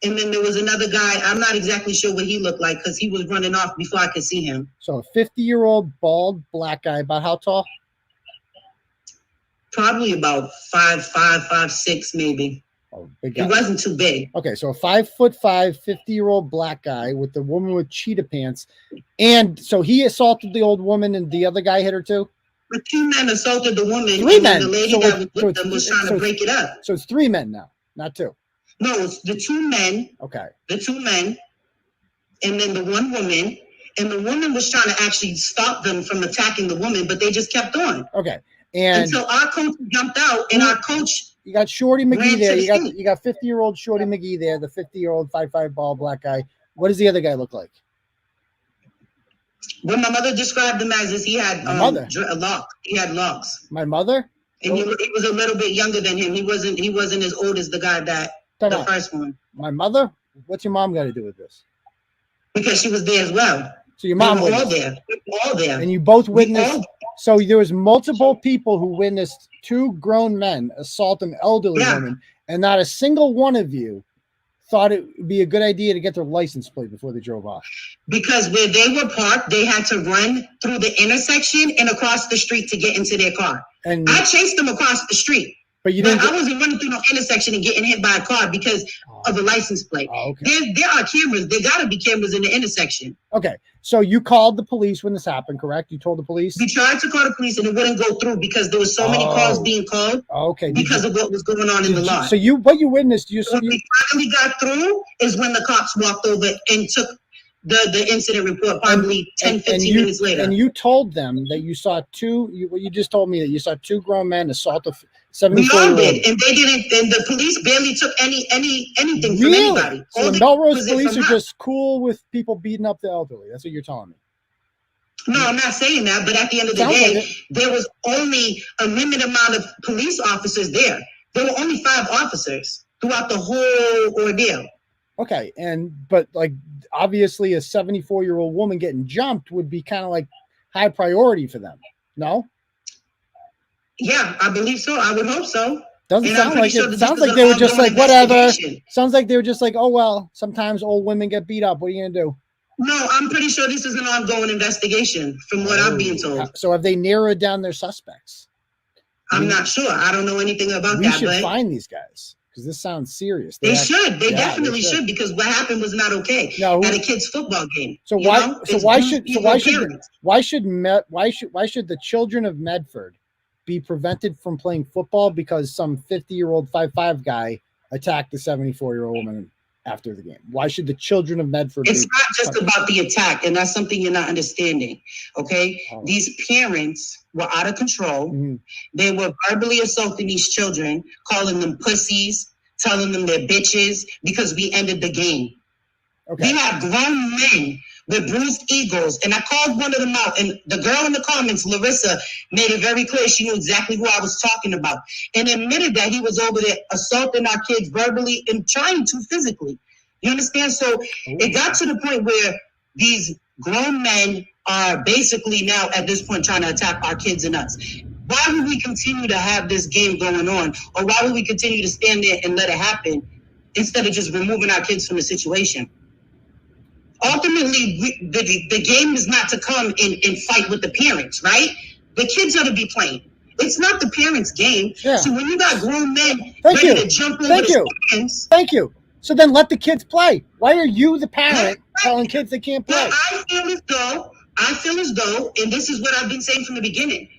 And then there was another guy. I'm not exactly sure what he looked like because he was running off before I could see him. So a 50-year-old bald black guy, about how tall? Probably about 5'5", 5'6", maybe. Oh, big guy. He wasn't too big. Okay, so a 5'5", 50-year-old black guy with the woman with cheetah pants. And so he assaulted the old woman and the other guy hit her too? The two men assaulted the woman. Three men. The lady that was with them was trying to break it up. So it's three men now, not two. No, it's the two men. Okay. The two men. And then the one woman. And the woman was trying to actually stop them from attacking the woman, but they just kept on. Okay. And until our coach jumped out and our coach. You got Shorty McGee there. You got 50-year-old Shorty McGee there, the 50-year-old 5'5" bald black guy. What does the other guy look like? Well, my mother described him as he had a lock. He had locks. My mother? And he was a little bit younger than him. He wasn't as old as the guy the first one. My mother? What's your mom got to do with this? Because she was there as well. So your mom was all there. All there. And you both witnessed. So there was multiple people who witnessed two grown men assault an elderly woman, and not a single one of you thought it would be a good idea to get their license plate before they drove off. Because where they were parked, they had to run through the intersection and across the street to get into their car. And I chased them across the street. But I wasn't running through no intersection and getting hit by a car because of the license plate. Oh, okay. There are cameras. There got to be cameras in the intersection. Okay. So you called the police when this happened, correct? You told the police? We tried to call the police and it wouldn't go through because there was so many calls being called. Okay. Because of what was going on in the lot. So what you witnessed, when we finally got through is when the cops walked over and took the incident report probably 10-15 minutes later. And you told them that you saw what you just told me, that you saw two grown men assault a 74-year-old. We all did, and they didn't. And the police barely took anything from anybody. So the Melrose police are just cool with people beating up the elderly. That's what you're telling me. No, I'm not saying that. But at the end of the day, there was only a limited amount of police officers there. There were only 5 officers throughout the whole ordeal. Okay, but like obviously a 74-year-old woman getting jumped would be kind of like high priority for them. No? Yeah, I believe so. I would hope so. Doesn't sound like it. Sounds like they were just like, whatever. Sounds like they were just like, oh, well, sometimes old women get beat up. What are you going to do? No, I'm pretty sure this is an ongoing investigation from what I'm being told. So have they narrowed down their suspects? I'm not sure. I don't know anything about that. We should find these guys. Because this sounds serious. They should. They definitely should, because what happened was not okay at a kid's football game. So why should the children of Medford be prevented from playing football because some 50-year-old 5'5" guy attacked the 74-year-old woman after the game? Why should the children of Medford? It's not just about the attack, and that's something you're not understanding. Okay, these parents were out of control. Mm-hmm. They were verbally assaulting these children, calling them pussies, telling them they're bitches because we ended the game. Okay. We have grown men with bruised egos, and I called one of them out, and the girl in the comments, Larissa, made it very clear she knew exactly who I was talking about, and admitted that he was over there assaulting our kids verbally and trying to physically. You understand? So it got to the point where these grown men are basically now at this point trying to attack our kids and us. Why would we continue to have this game going on, or why would we continue to stand there and let it happen instead of just removing our kids from the situation? Ultimately, the game is not to come and fight with the parents, right? The kids are to be playing. It's not the parents' game. Yeah. So when you got grown men ready to jump over the stands. Thank you. So then let the kids play. Why are you the parent telling kids they can't play? Well, I feel as though, and this is what I've been saying from the beginning,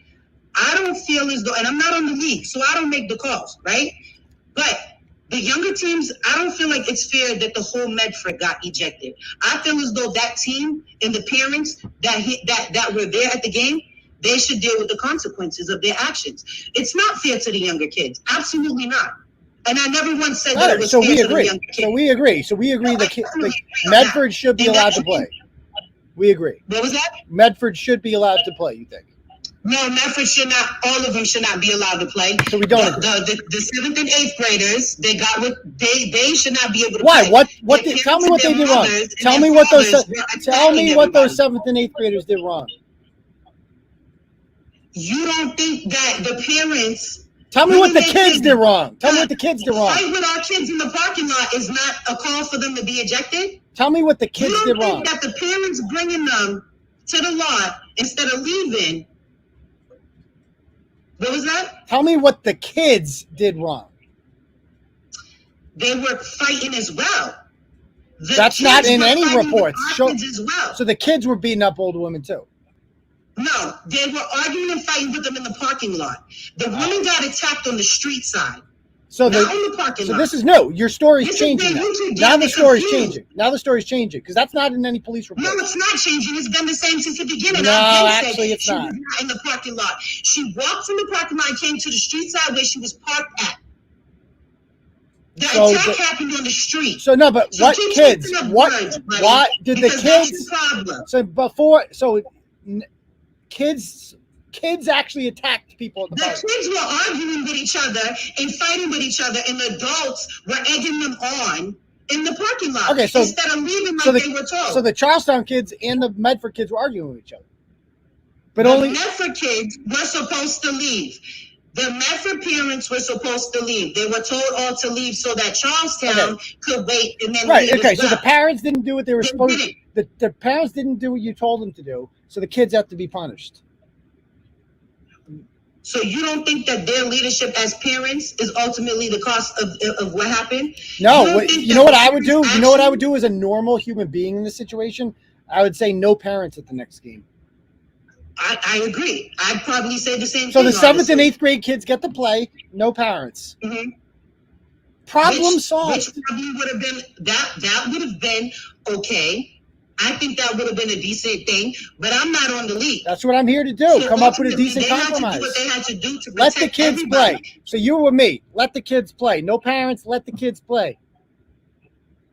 I don't feel as though, and I'm not on the league, so I don't make the calls, right? But the younger teams, I don't feel like it's fair that the whole Medford got ejected. I feel as though that team and the parents that were there at the game, they should deal with the consequences of their actions. It's not fair to the younger kids. Absolutely not. And I never once said that it was fair to the younger kids. So we agree that Medford should be allowed to play. We agree. What was that? Medford should be allowed to play, you think? No, Medford should not. All of them should not be allowed to play. So we don't. The 7th and 8th graders, they should not be able to play. Why? Tell me what they did wrong. Tell me what those 7th and 8th graders did wrong. You don't think that the parents? Tell me what the kids did wrong. Tell me what the kids did wrong. Fight with our kids in the parking lot is not a call for them to be ejected. Tell me what the kids did wrong. You don't think that the parents bringing them to the lot instead of leaving? What was that? Tell me what the kids did wrong. They were fighting as well. That's not in any reports. As well. So the kids were beating up older women too. No, they were arguing and fighting with them in the parking lot. The woman got attacked on the street side. So not on the parking lot. This is new. Your story's changing now. Now the story's changing. Because that's not in any police report. No, it's not changing. It's been the same since the beginning. No, actually, it's not. She was not in the parking lot. She walked from the parking lot and came to the street side where she was parked at. The attack happened on the street. So no, but what kids? What did the kids? So before, kids actually attacked people at the park. The kids were arguing with each other and fighting with each other, and the adults were egging them on in the parking lot. Okay, so instead of leaving like they were told. So the Charlestown kids and the Medford kids were arguing with each other. But the Medford kids were supposed to leave. The Medford parents were supposed to leave. They were told all to leave so that Charlestown could wait and then leave. Okay, so the parents didn't do what they were supposed to. The parents didn't do what you told them to do, so the kids have to be punished. So you don't think that their leadership as parents is ultimately the cost of what happened? No, you know what I would do? You know what I would do as a normal human being in this situation? I would say no parents at the next game. I agree. I'd probably say the same thing. So the 7th and 8th grade kids get to play, no parents. Mm-hmm. Problem solved. Which probably would have been that would have been okay. I think that would have been a decent thing, but I'm not on the league. That's what I'm here to do. So come up with a decent compromise. What they had to do to let the kids play. So you with me. Let the kids play. No parents. Let the kids play.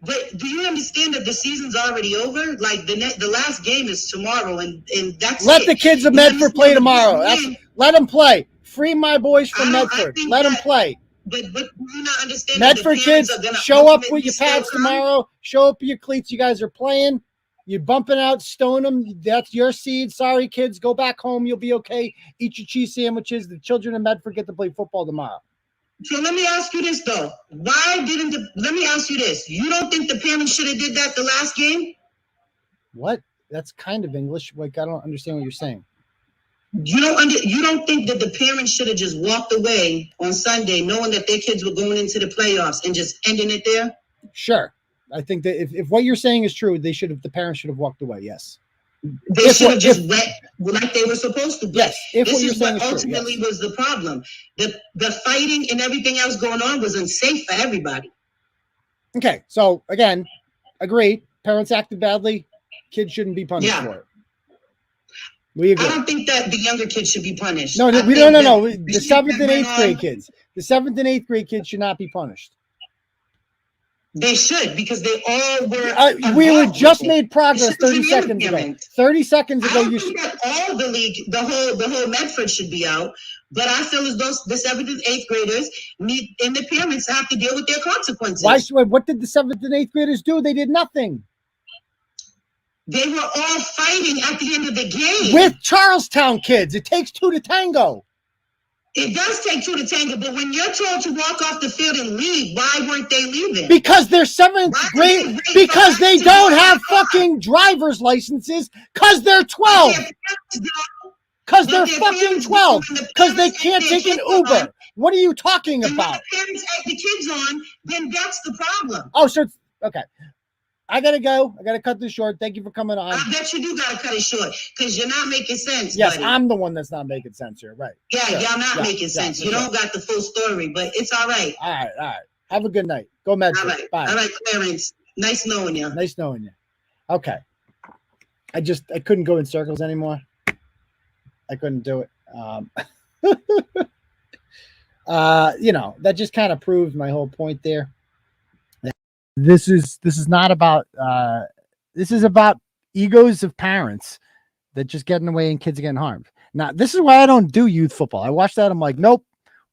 But do you understand that the season's already over? Like the last game is tomorrow, and that's let the kids of Medford play tomorrow. Let them play. Free my boys from Medford. Let them play. But do you not understand? Medford kids, show up with your pads tomorrow. Show up with your cleats. You guys are playing. You're bumping out, stone them. That's your seed. Sorry, kids. Go back home. You'll be okay. Eat your cheese sandwiches. The children of Medford get to play football tomorrow. So let me ask you this, though. Let me ask you this. You don't think the parents should have did that the last game? What? That's kind of English. Like, I don't understand what you're saying. You don't think that the parents should have just walked away on Sunday knowing that their kids were going into the playoffs and just ending it there? Sure. I think that if what you're saying is true, the parents should have walked away. Yes. They should have just went like they were supposed to. But yes, this is what ultimately was the problem. The fighting and everything else going on was unsafe for everybody. Okay, so again, agreed. Parents acted badly. Kids shouldn't be punished for it. We agree. I don't think that the younger kids should be punished. No. The 7th and 8th grade kids. The 7th and 8th grade kids should not be punished. They should, because they all were. We were just made progress 30 seconds ago. 30 seconds ago, you should. All the league, the whole Medford should be out. But I feel as though the 7th and 8th graders need, and the parents have to deal with their consequences. What did the 7th and 8th graders do? They did nothing. They were all fighting at the end of the game. With Charlestown kids. It takes 2 to tango. It does take 2 to tango, but when you're told to walk off the field and leave, why weren't they leaving? Because they're 7th grade. Because they don't have fucking driver's licenses. Because they're 12. Because they're fucking 12. Because they can't take an Uber. What are you talking about? If the parents had the kids on, then that's the problem. Oh, so okay. I gotta go. I gotta cut this short. Thank you for coming on. I bet you do gotta cut it short because you're not making sense. Yes, buddy. I'm the one that's not making sense here. Right. Yeah, y'all not making sense. You don't got the full story, but it's all right. All right. Have a good night. Go Medford. All right. Bye. All right, Clarence. Nice knowing you. Nice knowing you. Okay. I couldn't go in circles anymore. I couldn't do it. That just kind of proves my whole point there. This is not about this is about egos of parents that just get in the way and kids are getting harmed. Now, this is why I don't do youth football. I watch that. I'm like, nope,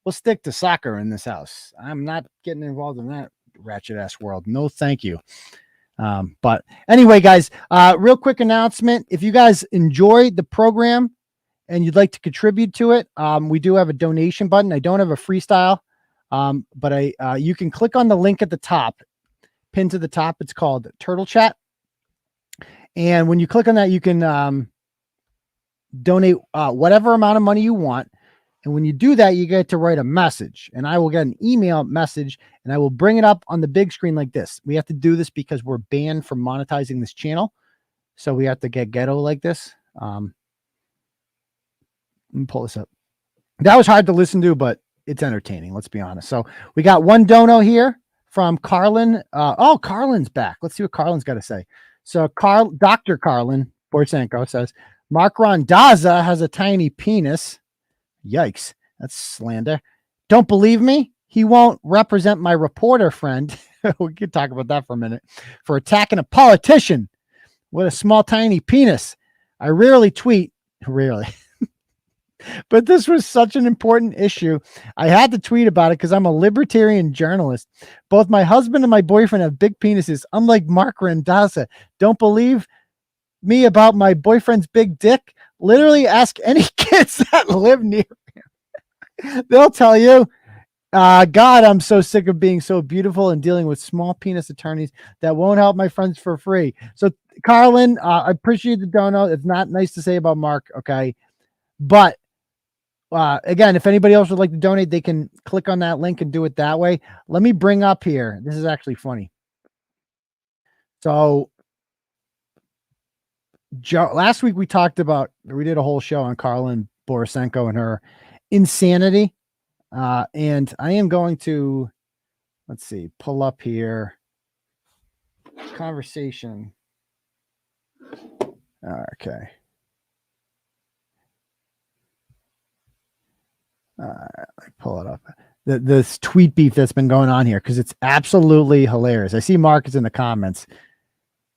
we'll stick to soccer in this house. I'm not getting involved in that ratchet ass world. No, thank you. But anyway, guys, real quick announcement. If you guys enjoyed the program and you'd like to contribute to it, we do have a donation button. I don't have a freestyle, but you can click on the link at the top. Pinned to the top, it's called Turtle Chat, and when you click on that, you can donate whatever amount of money you want. And when you do that, you get to write a message, and I will get an email message, and I will bring it up on the big screen like this. We have to do this because we're banned from monetizing this channel, so we have to get ghetto like this. Let me pull this up. That was hard to listen to, but it's entertaining. Let's be honest. So we got one dono here from Karyln. Karyln's back. Let's see what Karyln's got to say. So Dr. Karyln Borysenko says, Marc Randazza has a tiny penis. Yikes. That's slander. Don't believe me? He won't represent my reporter friend. We could talk about that for a minute. For attacking a politician with a small, tiny penis. I rarely tweet. Rarely. But this was such an important issue. I had to tweet about it because I'm a libertarian journalist. Both my husband and my boyfriend have big penises, unlike Marc Randazza. Don't believe me about my boyfriend's big dick? Literally ask any kids that live near him. They'll tell you. God, I'm so sick of being so beautiful and dealing with small penis attorneys that won't help my friends for free. So, Karyln, I appreciate the dono. It's not nice to say about Marc, okay? But again, if anybody else would like to donate, they can click on that link and do it that way. Let me bring up here. This is actually funny. So last week we did a whole show on Karyln Borysenko and her insanity. And I am going to, let's see, pull up here. Conversation. Okay. Pull it up. This tweet beef that's been going on here because it's absolutely hilarious. I see Marc is in the comments.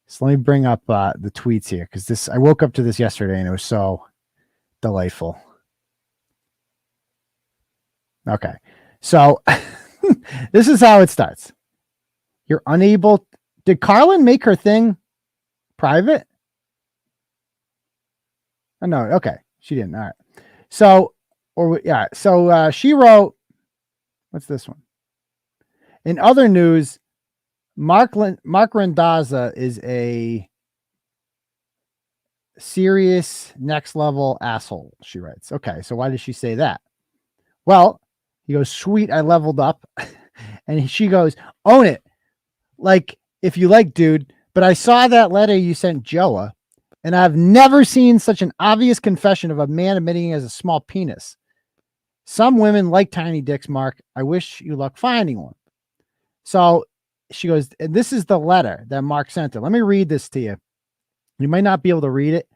So let me bring up the tweets here because I woke up to this yesterday and it was so delightful. Okay, so this is how it starts. You're unable. Did Karyln make her thing private? Oh, no. Okay, she didn't. All right. So. So she wrote, what's this one? In other news, Marc Randazza is serious next level asshole, she writes. Okay, so why did she say that? Well, he goes, sweet, I leveled up. And she goes, own it. Like, if you like, dude, but I saw that letter you sent Joa, and I've never seen such an obvious confession of a man admitting he has a small penis. Some women like tiny dicks, Marc. I wish you luck finding one. So she goes, and this is the letter that Marc sent her. Let me read this to you. You might not be able to read it,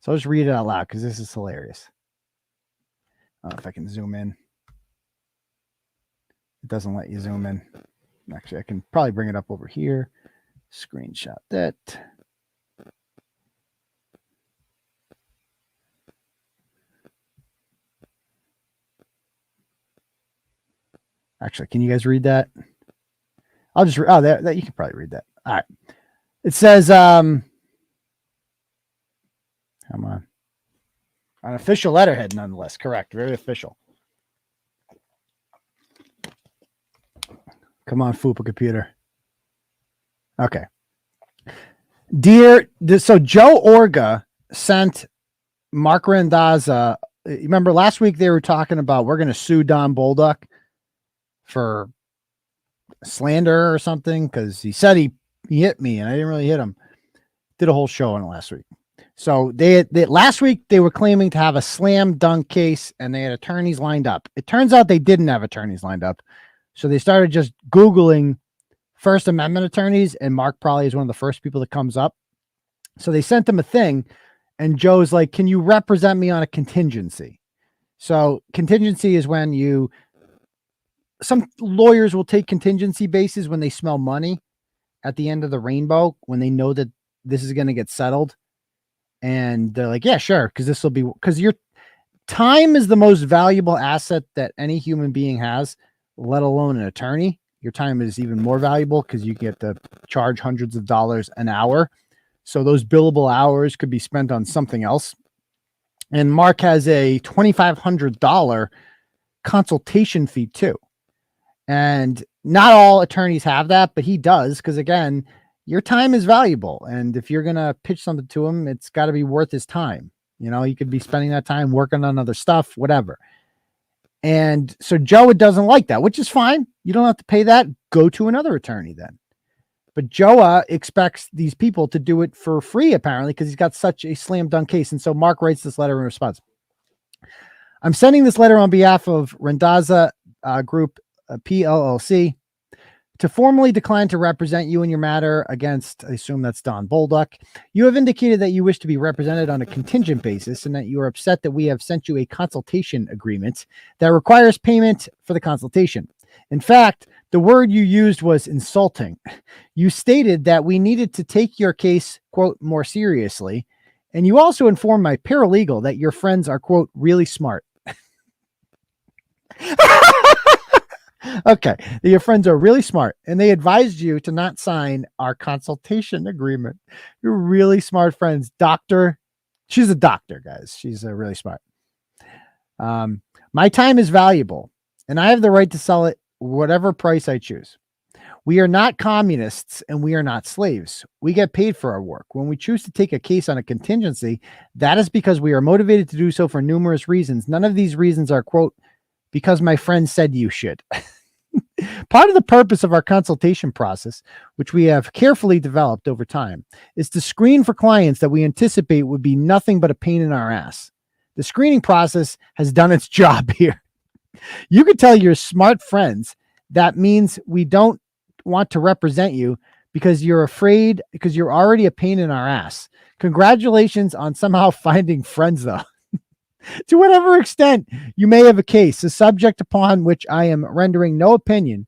so I'll just read it out loud because this is hilarious. I don't know if I can zoom in. It doesn't let you zoom in. Actually, I can probably bring it up over here. Screenshot that. Actually, can you guys read that? I'll just, that you can probably read that. All right. It says, come on. An official letterhead, nonetheless. Correct. Very official. Come on, Fupa computer. Okay. So Joe Orga sent Marc Randazza. You remember last week they were talking about we're going to sue Don Bolduc for slander or something because he said he hit me and I didn't really hit him. Did a whole show on it last week. So they last week they were claiming to have a slam dunk case and they had attorneys lined up. It turns out they didn't have attorneys lined up. So they started just Googling First Amendment attorneys, and Marc probably is one of the first people that comes up. So they sent him a thing, and Joe's like, can you represent me on a contingency? So contingency is when some lawyers will take contingency bases when they smell money at the end of the rainbow, when they know that this is going to get settled. And they're like, yeah, sure. Because your time is the most valuable asset that any human being has, let alone an attorney. Your time is even more valuable because you get to charge hundreds of dollars an hour. So those billable hours could be spent on something else. And Marc has a $2,500 consultation fee too. And not all attorneys have that, but he does. Because again, your time is valuable. And if you're going to pitch something to him, it's got to be worth his time. You know, he could be spending that time working on other stuff, whatever. And so Joe doesn't like that, which is fine. You don't have to pay that. Go to another attorney then. But Joa expects these people to do it for free, apparently, because he's got such a slam dunk case. And so Marc writes this letter in response. I'm sending this letter on behalf of Randazza Group PLLC to formally decline to represent you in your matter against, I assume that's Don Bolduc. You have indicated that you wish to be represented on a contingent basis and that you are upset that we have sent you a consultation agreement that requires payment for the consultation. In fact, the word you used was insulting. You stated that we needed to take your case, quote, more seriously. And you also informed my paralegal that your friends are, quote, really smart. Okay, your friends are really smart, and they advised you to not sign our consultation agreement. You're really smart friends. Doctor, she's a doctor, guys. She's really smart. My time is valuable, and I have the right to sell it whatever price I choose. We are not communists, and we are not slaves. We get paid for our work. When we choose to take a case on a contingency, that is because we are motivated to do so for numerous reasons. None of these reasons are, quote, because my friend said you should. Part of the purpose of our consultation process, which we have carefully developed over time, is to screen for clients that we anticipate would be nothing but a pain in our ass. The screening process has done its job here. You could tell your smart friends that means we don't want to represent you because you're afraid, because you're already a pain in our ass. Congratulations on somehow finding friends, though. To whatever extent you may have a case, a subject upon which I am rendering no opinion,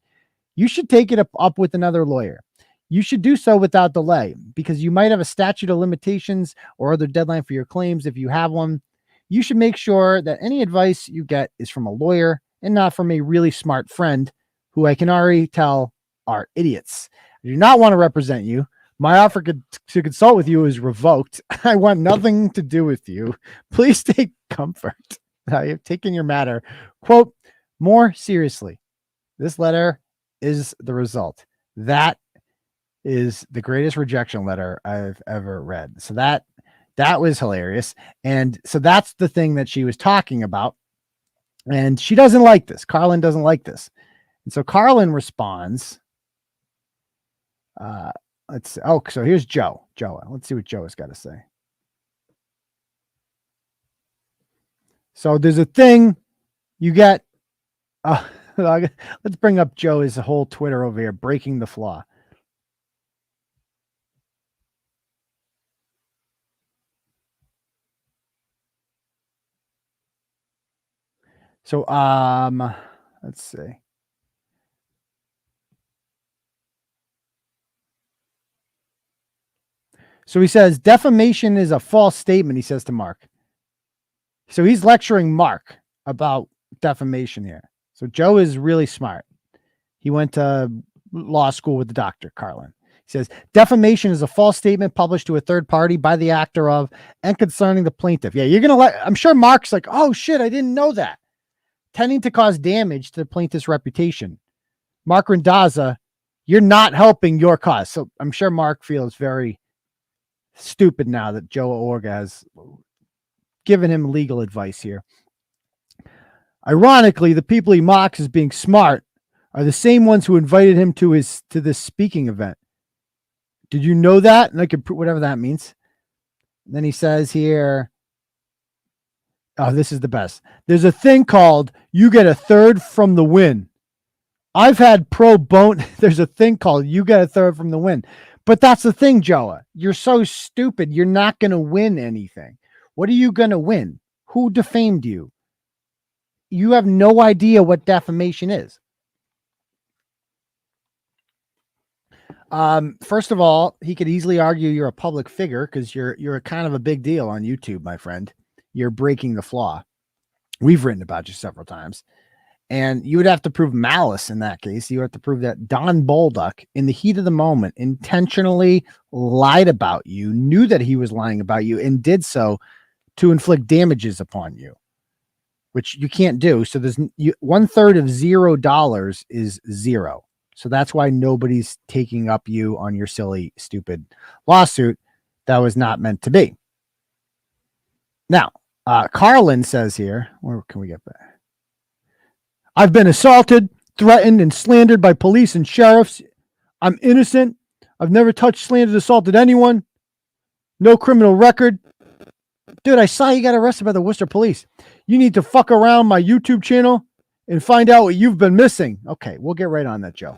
you should take it up with another lawyer. You should do so without delay because you might have a statute of limitations or other deadline for your claims. If you have one, you should make sure that any advice you get is from a lawyer and not from a really smart friend who I can already tell are idiots. I do not want to represent you. My offer to consult with you is revoked. I want nothing to do with you. Please take comfort. I have taken your matter, quote, more seriously. This letter is the result. That is the greatest rejection letter I've ever read. So that That was hilarious. And so that's the thing that she was talking about. And she doesn't like this. Karyln doesn't like this. And so Karyln responds. Let's see. Oh, so here's Joe. Let's see what Joe has got to say. So there's a thing you get. Let's bring up Joe's whole Twitter over here, breaking the flaw. So, let's see. So he says defamation is a false statement, he says to Marc. So he's lecturing Marc about defamation here. So Joe is really smart. He went to law school with the doctor, Karyln. He says defamation is a false statement published to a third party by the actor of and concerning the plaintiff. Yeah, you're going to I'm sure Marc's like, oh shit, I didn't know that. Tending to cause damage to the plaintiff's reputation. Marc Randazza, you're not helping your cause. So I'm sure Marc feels very stupid now that Joe Orga has given him legal advice here. Ironically, the people he mocks as being smart are the same ones who invited him to this speaking event. Did you know that? And I could put whatever that means. And then he says here, oh, this is the best. There's a thing called you get a third from the win. I've had pro bono. There's a thing called you get a third from the win. But that's the thing, Joa. You're so stupid. You're not going to win anything. What are you going to win? Who defamed you? You have no idea what defamation is. First of all, he could easily argue you're a public figure because you're kind of a big deal on YouTube, my friend. You're breaking the flaw. We've written about you several times. And you would have to prove malice in that case. You have to prove that Don Bolduc, in the heat of the moment, intentionally lied about you, knew that he was lying about you, and did so to inflict damages upon you, which you can't do. So there's 1/3 of $0 is zero. So that's why nobody's taking up you on your silly, stupid lawsuit that was not meant to be. Now, Karyln says here, where can we get back? I've been assaulted, threatened, and slandered by police and sheriffs. I'm innocent. I've never touched, slandered, assaulted anyone. No criminal record. Dude, I saw you got arrested by the Worcester police. You need to fuck around my YouTube channel and find out what you've been missing. Okay, we'll get right on that, Joe.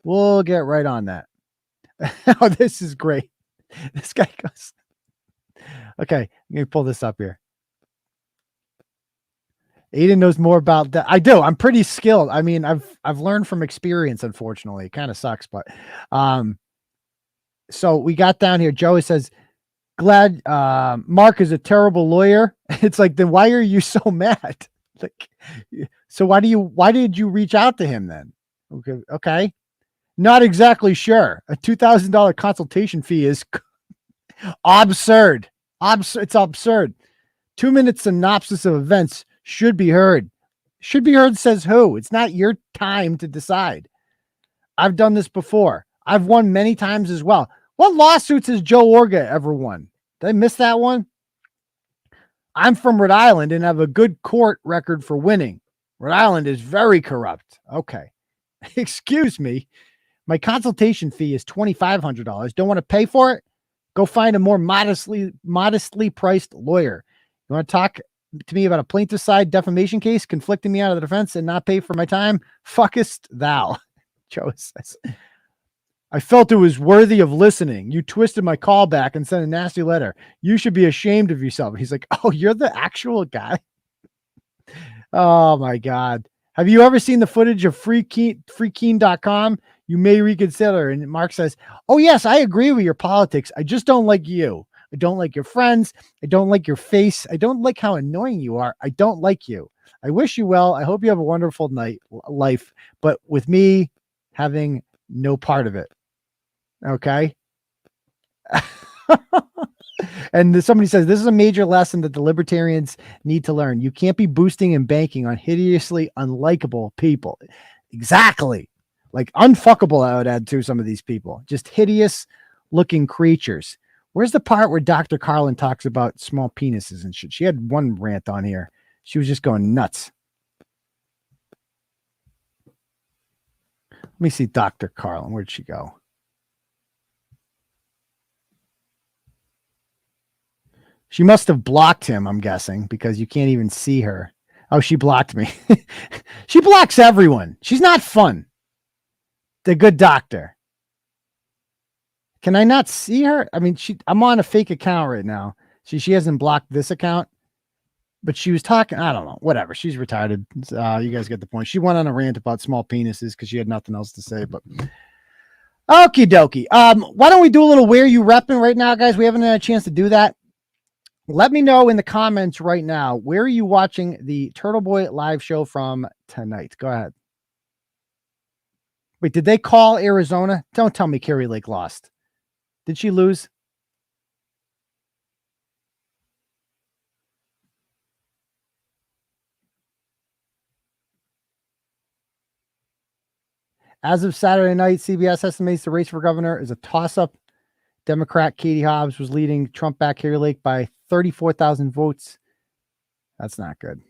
We'll get right on that. Oh, this is great. This guy goes. Okay, let me pull this up here. Aidan knows more about that. I do. I'm pretty skilled. I mean, I've learned from experience, unfortunately. It kind of sucks, but so we got down here. Joey says, glad Marc is a terrible lawyer. It's like, then why are you so mad? Like, so why did you reach out to him then? Okay. Not exactly sure. A $2,000 consultation fee is absurd. It's absurd. 2-minute synopsis of events should be heard. Should be heard says who? It's not your time to decide. I've done this before. I've won many times as well. What lawsuits has Joe Orga ever won? Did I miss that one? I'm from Rhode Island and have a good court record for winning. Rhode Island is very corrupt. Okay. Excuse me. My consultation fee is $2,500. Don't want to pay for it? Go find a more modestly priced lawyer. You want to talk to me about a plaintiff side defamation case, conflicting me out of the defense and not pay for my time? Fuckest thou. Joe says, I felt it was worthy of listening. You twisted my call back and sent a nasty letter. You should be ashamed of yourself. He's like, oh, you're the actual guy. Oh my God. Have you ever seen the footage of freekeen.com? You may reconsider. And Marc says, oh yes, I agree with your politics. I just don't like you. I don't like your friends. I don't like your face. I don't like how annoying you are. I don't like you. I wish you well. I hope you have a wonderful life, but with me having no part of it. Okay. And somebody says, this is a major lesson that the libertarians need to learn. You can't be boosting and banking on hideously unlikable people. Exactly. Like unfuckable, I would add to some of these people. Just hideous looking creatures. Where's the part where Dr. Karyln talks about small penises and shit? She had one rant on here. She was just going nuts. Let me see Dr. Karyln. Where'd she go? She must have blocked him, I'm guessing, because you can't even see her. Oh, she blocked me. She blocks everyone. She's not fun. The good doctor. Can I not see her? I mean, I'm on a fake account right now. She hasn't blocked this account, but she was talking. I don't know. Whatever. She's retarded. You guys get the point. She went on a rant about small penises because she had nothing else to say. But okie dokie. Why don't we do a little where you repping right now, guys? We haven't had a chance to do that. Let me know in the comments right now, where are you watching the Turtle Boy live show from tonight? Go ahead. Wait, did they call Arizona? Don't tell me Kari Lake lost. Did she lose? As of Saturday night, CBS estimates the race for governor is a toss-up. Democrat Katie Hobbs was leading Trump-backed Kari Lake by 34,000 votes. That's not good.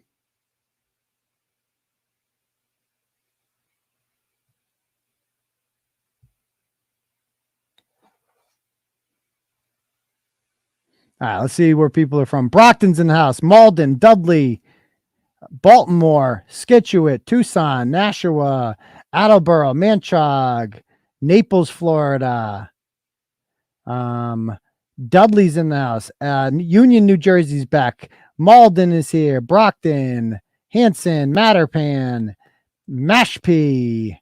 All right, let's see where people are from. Brockton's in the house. Malden, Dudley, Baltimore, Scituate, Tucson, Nashua, Attleboro, Manchog, Naples, Florida. Dudley's in the house. Union, New Jersey's back. Malden is here. Brockton, Hanson, Mattapan, Mashpee.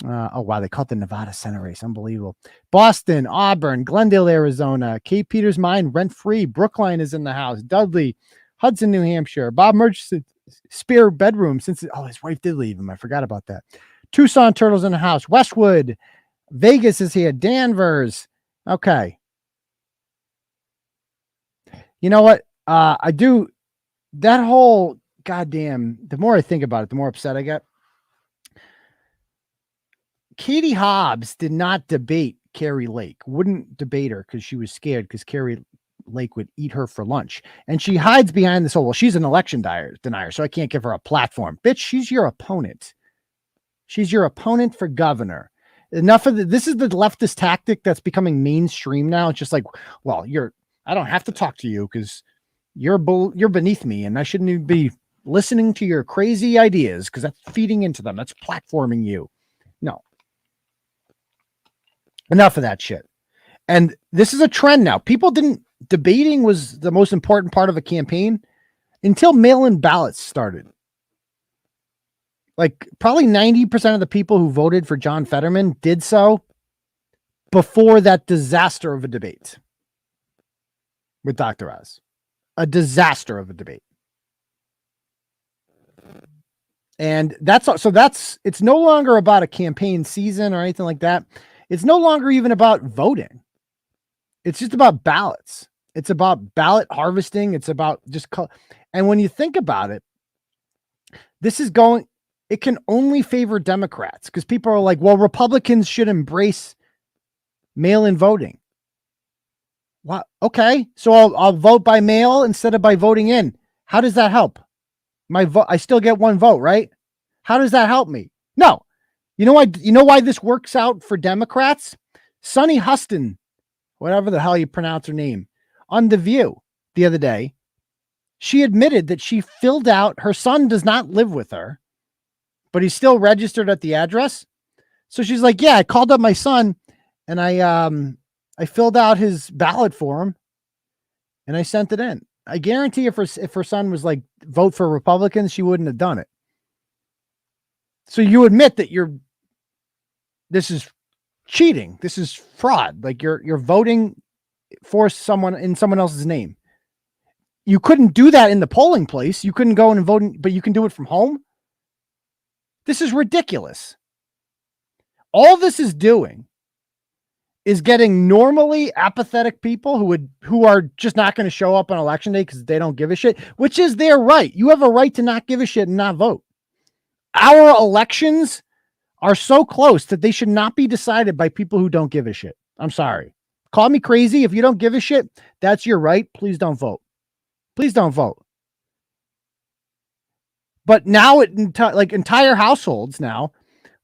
Oh, wow. They called the Nevada Senate race. Unbelievable. Boston, Auburn, Glendale, Arizona. Cape Peter's Mine, rent-free. Brookline is in the house. Dudley, Hudson, New Hampshire. Bob Murchison's spare bedroom since his wife did leave him. I forgot about that. Tucson Turtles in the house. Westwood. Vegas is here. Danvers. Okay. You know what? I do that whole goddamn, the more I think about it, the more upset I get. Katie Hobbs did not debate Kari Lake, wouldn't debate her because she was scared because Kari Lake would eat her for lunch. And she hides behind this whole, well, she's an election denier, so I can't give her a platform. Bitch, she's your opponent. She's your opponent for governor. Enough of this is the leftist tactic that's becoming mainstream now. It's just like, well, I don't have to talk to you because you're beneath me and I shouldn't even be listening to your crazy ideas because that's feeding into them. That's platforming you. No. Enough of that shit. And this is a trend now. Debating was the most important part of a campaign until mail-in ballots started. Like probably 90% of the people who voted for John Fetterman did so before that disaster of a debate with Dr. Oz. A disaster of a debate. And it's no longer about a campaign season or anything like that. It's no longer even about voting. It's just about ballots. It's about ballot harvesting. It's about and when you think about it, it can only favor Democrats because people are like, well, Republicans should embrace mail-in voting. What? Okay. So I'll vote by mail instead of by voting in. How does that help? My vote, I still get one vote, right? How does that help me? No. You know why this works out for Democrats? Sunny Huston, whatever the hell you pronounce her name, on The View the other day, she admitted that she filled out, her son does not live with her, but he's still registered at the address. So she's like, yeah, I called up my son and I filled out his ballot for him and I sent it in. I guarantee if her son was like, vote for Republicans, she wouldn't have done it. So you admit that this is cheating. This is fraud. Like you're voting for someone in someone else's name. You couldn't do that in the polling place. You couldn't go and vote, but you can do it from home. This is ridiculous. All this is doing is getting normally apathetic people who are just not going to show up on election day because they don't give a shit, which is their right. You have a right to not give a shit and not vote. Our elections are so close that they should not be decided by people who don't give a shit. I'm sorry. Call me crazy. If you don't give a shit, that's your right. Please don't vote. Please don't vote. But now entire households now,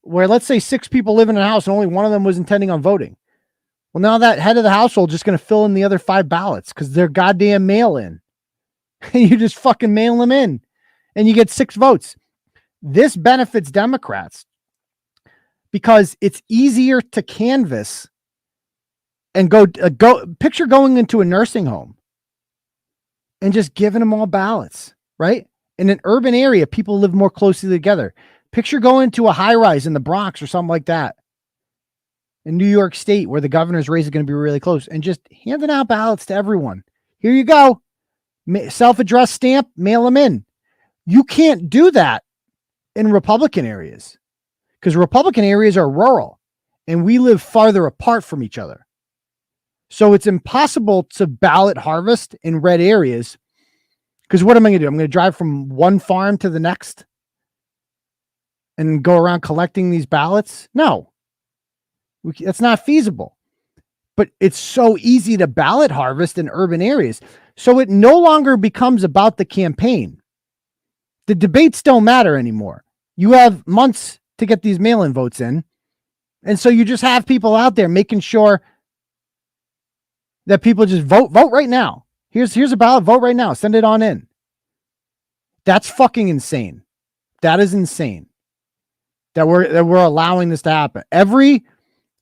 where let's say 6 people live in a house and only one of them was intending on voting. Well, now that head of the household just going to fill in the other 5 ballots because they're goddamn mail-in. And you just fucking mail them in and you get 6 votes. This benefits Democrats because it's easier to canvass and go picture going into a nursing home and just giving them all ballots, right? In an urban area, people live more closely together. Picture going to a high rise in the Bronx or something like that. In New York State, where the governor's race is going to be really close, and just handing out ballots to everyone. Here you go. Self-addressed stamp, mail them in. You can't do that in Republican areas because Republican areas are rural and we live farther apart from each other. So it's impossible to ballot harvest in red areas because what am I going to do? I'm going to drive from one farm to the next and go around collecting these ballots? No. That's not feasible, but it's so easy to ballot harvest in urban areas. So it no longer becomes about the campaign. The debates don't matter anymore. You have months to get these mail-in votes in. And so you just have people out there making sure that people just vote right now. Here's a ballot, vote right now. Send it on in. That's fucking insane. That is insane that we're allowing this to happen. Every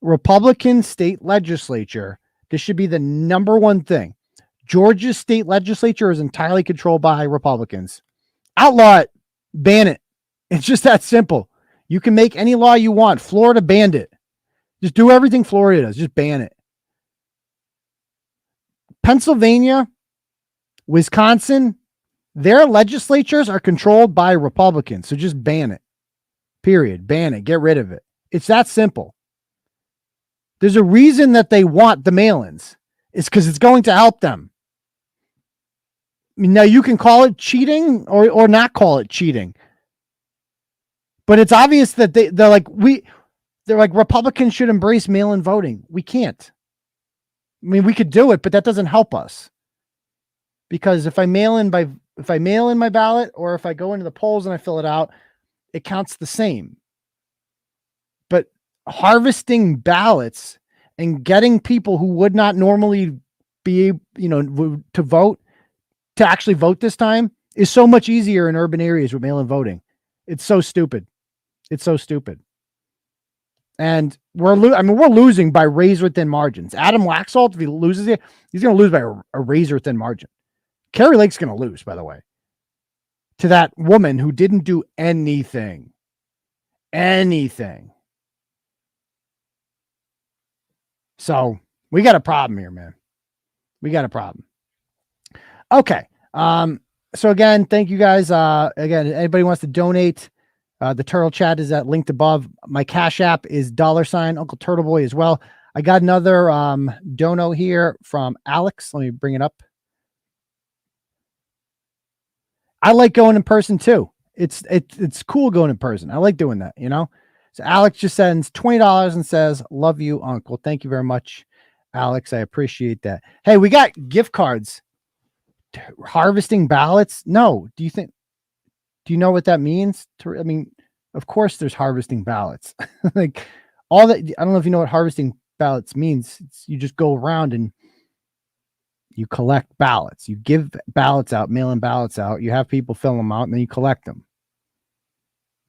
Republican state legislature, this should be the number one thing. Georgia's state legislature is entirely controlled by Republicans. Outlaw it. Ban it. It's just that simple. You can make any law you want. Florida banned it. Just do everything Florida does. Just ban it. Pennsylvania, Wisconsin, their legislatures are controlled by Republicans. So just ban it. Period. Ban it. Get rid of it. It's that simple. There's a reason that they want the mail-ins. It's because it's going to help them. I mean, now you can call it cheating or not call it cheating. But it's obvious that they're like Republicans should embrace mail-in voting. We can't. I mean, we could do it, but that doesn't help us. Because if I mail in my ballot or if I go into the polls and I fill it out, it counts the same. But harvesting ballots and getting people who would not normally be, to vote, to actually vote this time is so much easier in urban areas with mail-in voting. It's so stupid. It's so stupid. And we're losing by razor-thin margins. Adam Laxalt, if he loses it, he's going to lose by a razor-thin margin. Kari Lake's going to lose, by the way, to that woman who didn't do anything. Anything. So we got a problem here, man. We got a problem. Okay. So again, thank you guys. Again, anybody wants to donate, the Turtle Chat is linked above. My Cash App is $ Uncle Turtle Boy as well. I got another dono here from Alex. Let me bring it up. I like going in person too. It's cool going in person. I like doing that, So Alex just sends $20 and says, "Love you, Uncle." Thank you very much, Alex. I appreciate that. Hey, we got gift cards. Harvesting ballots? No. Do you know what that means? I mean, of course there's harvesting ballots. Like all that. I don't know if you know what harvesting ballots means. You just go around and you collect ballots. You give ballots out, mail-in ballots out. You have people fill them out and then you collect them.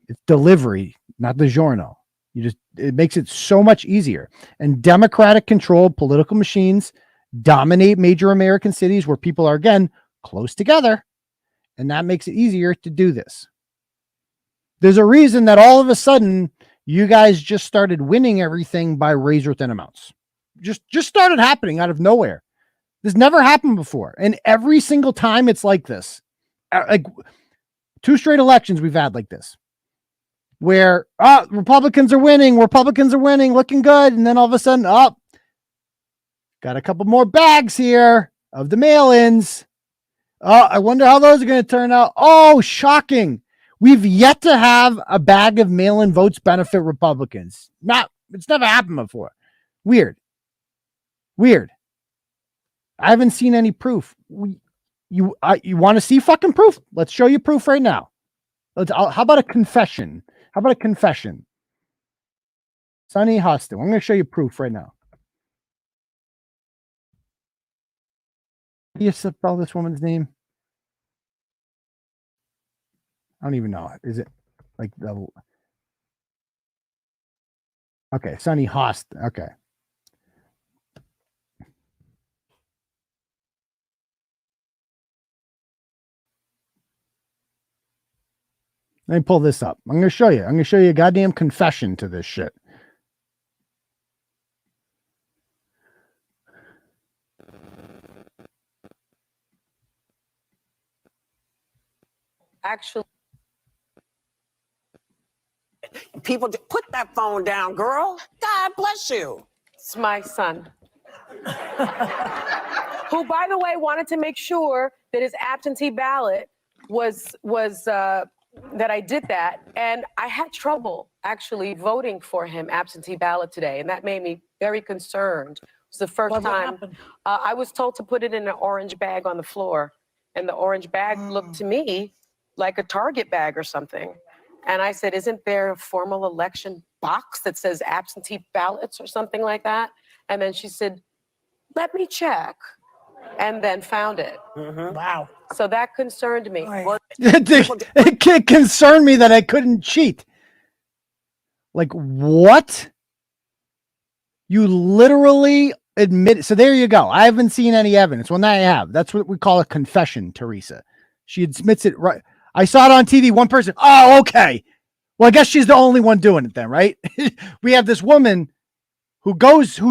It's delivery, not DiGiorno. It makes it so much easier. And Democratic controlled political machines dominate major American cities where people are, again, close together. And that makes it easier to do this. There's a reason that all of a sudden you guys just started winning everything by razor thin amounts. Just started happening out of nowhere. This never happened before. And every single time it's like this. Like 2 straight elections we've had like this. Where Republicans are winning, looking good. And then all of a sudden, got a couple more bags here of the mail-ins. I wonder how those are going to turn out. Oh, shocking. We've yet to have a bag of mail-in votes benefit Republicans. It's never happened before. Weird. Weird. I haven't seen any proof. You want to see fucking proof? Let's show you proof right now. How about a confession? How about a confession? Sonny Hostin. I'm going to show you proof right now. How do you spell this woman's name? I don't even know. Is it like the... Okay, Sonny Hostin. Okay. Let me pull this up. I'm going to show you. I'm going to show you a goddamn confession to this shit. Actually, people put that phone down, girl. God bless you. It's my son, who, by the way, wanted to make sure that his absentee ballot was that I did that, and I had trouble actually voting for him absentee ballot today, and that made me very concerned. It was the first time I was told to put it in an orange bag on the floor, and the orange bag looked to me like a Target bag or something. And I said, isn't there a formal election box that says absentee ballots or something like that? And then she said, let me check. And then found it. Wow. So that concerned me. It concerned me that I couldn't cheat. Like, what? You literally admit. So there you go. I haven't seen any evidence. Well, now I have. That's what we call a confession, Teresa. She admits it right. I saw it on TV. One person. Oh, okay. Well, I guess she's the only one doing it then, right? We have this woman who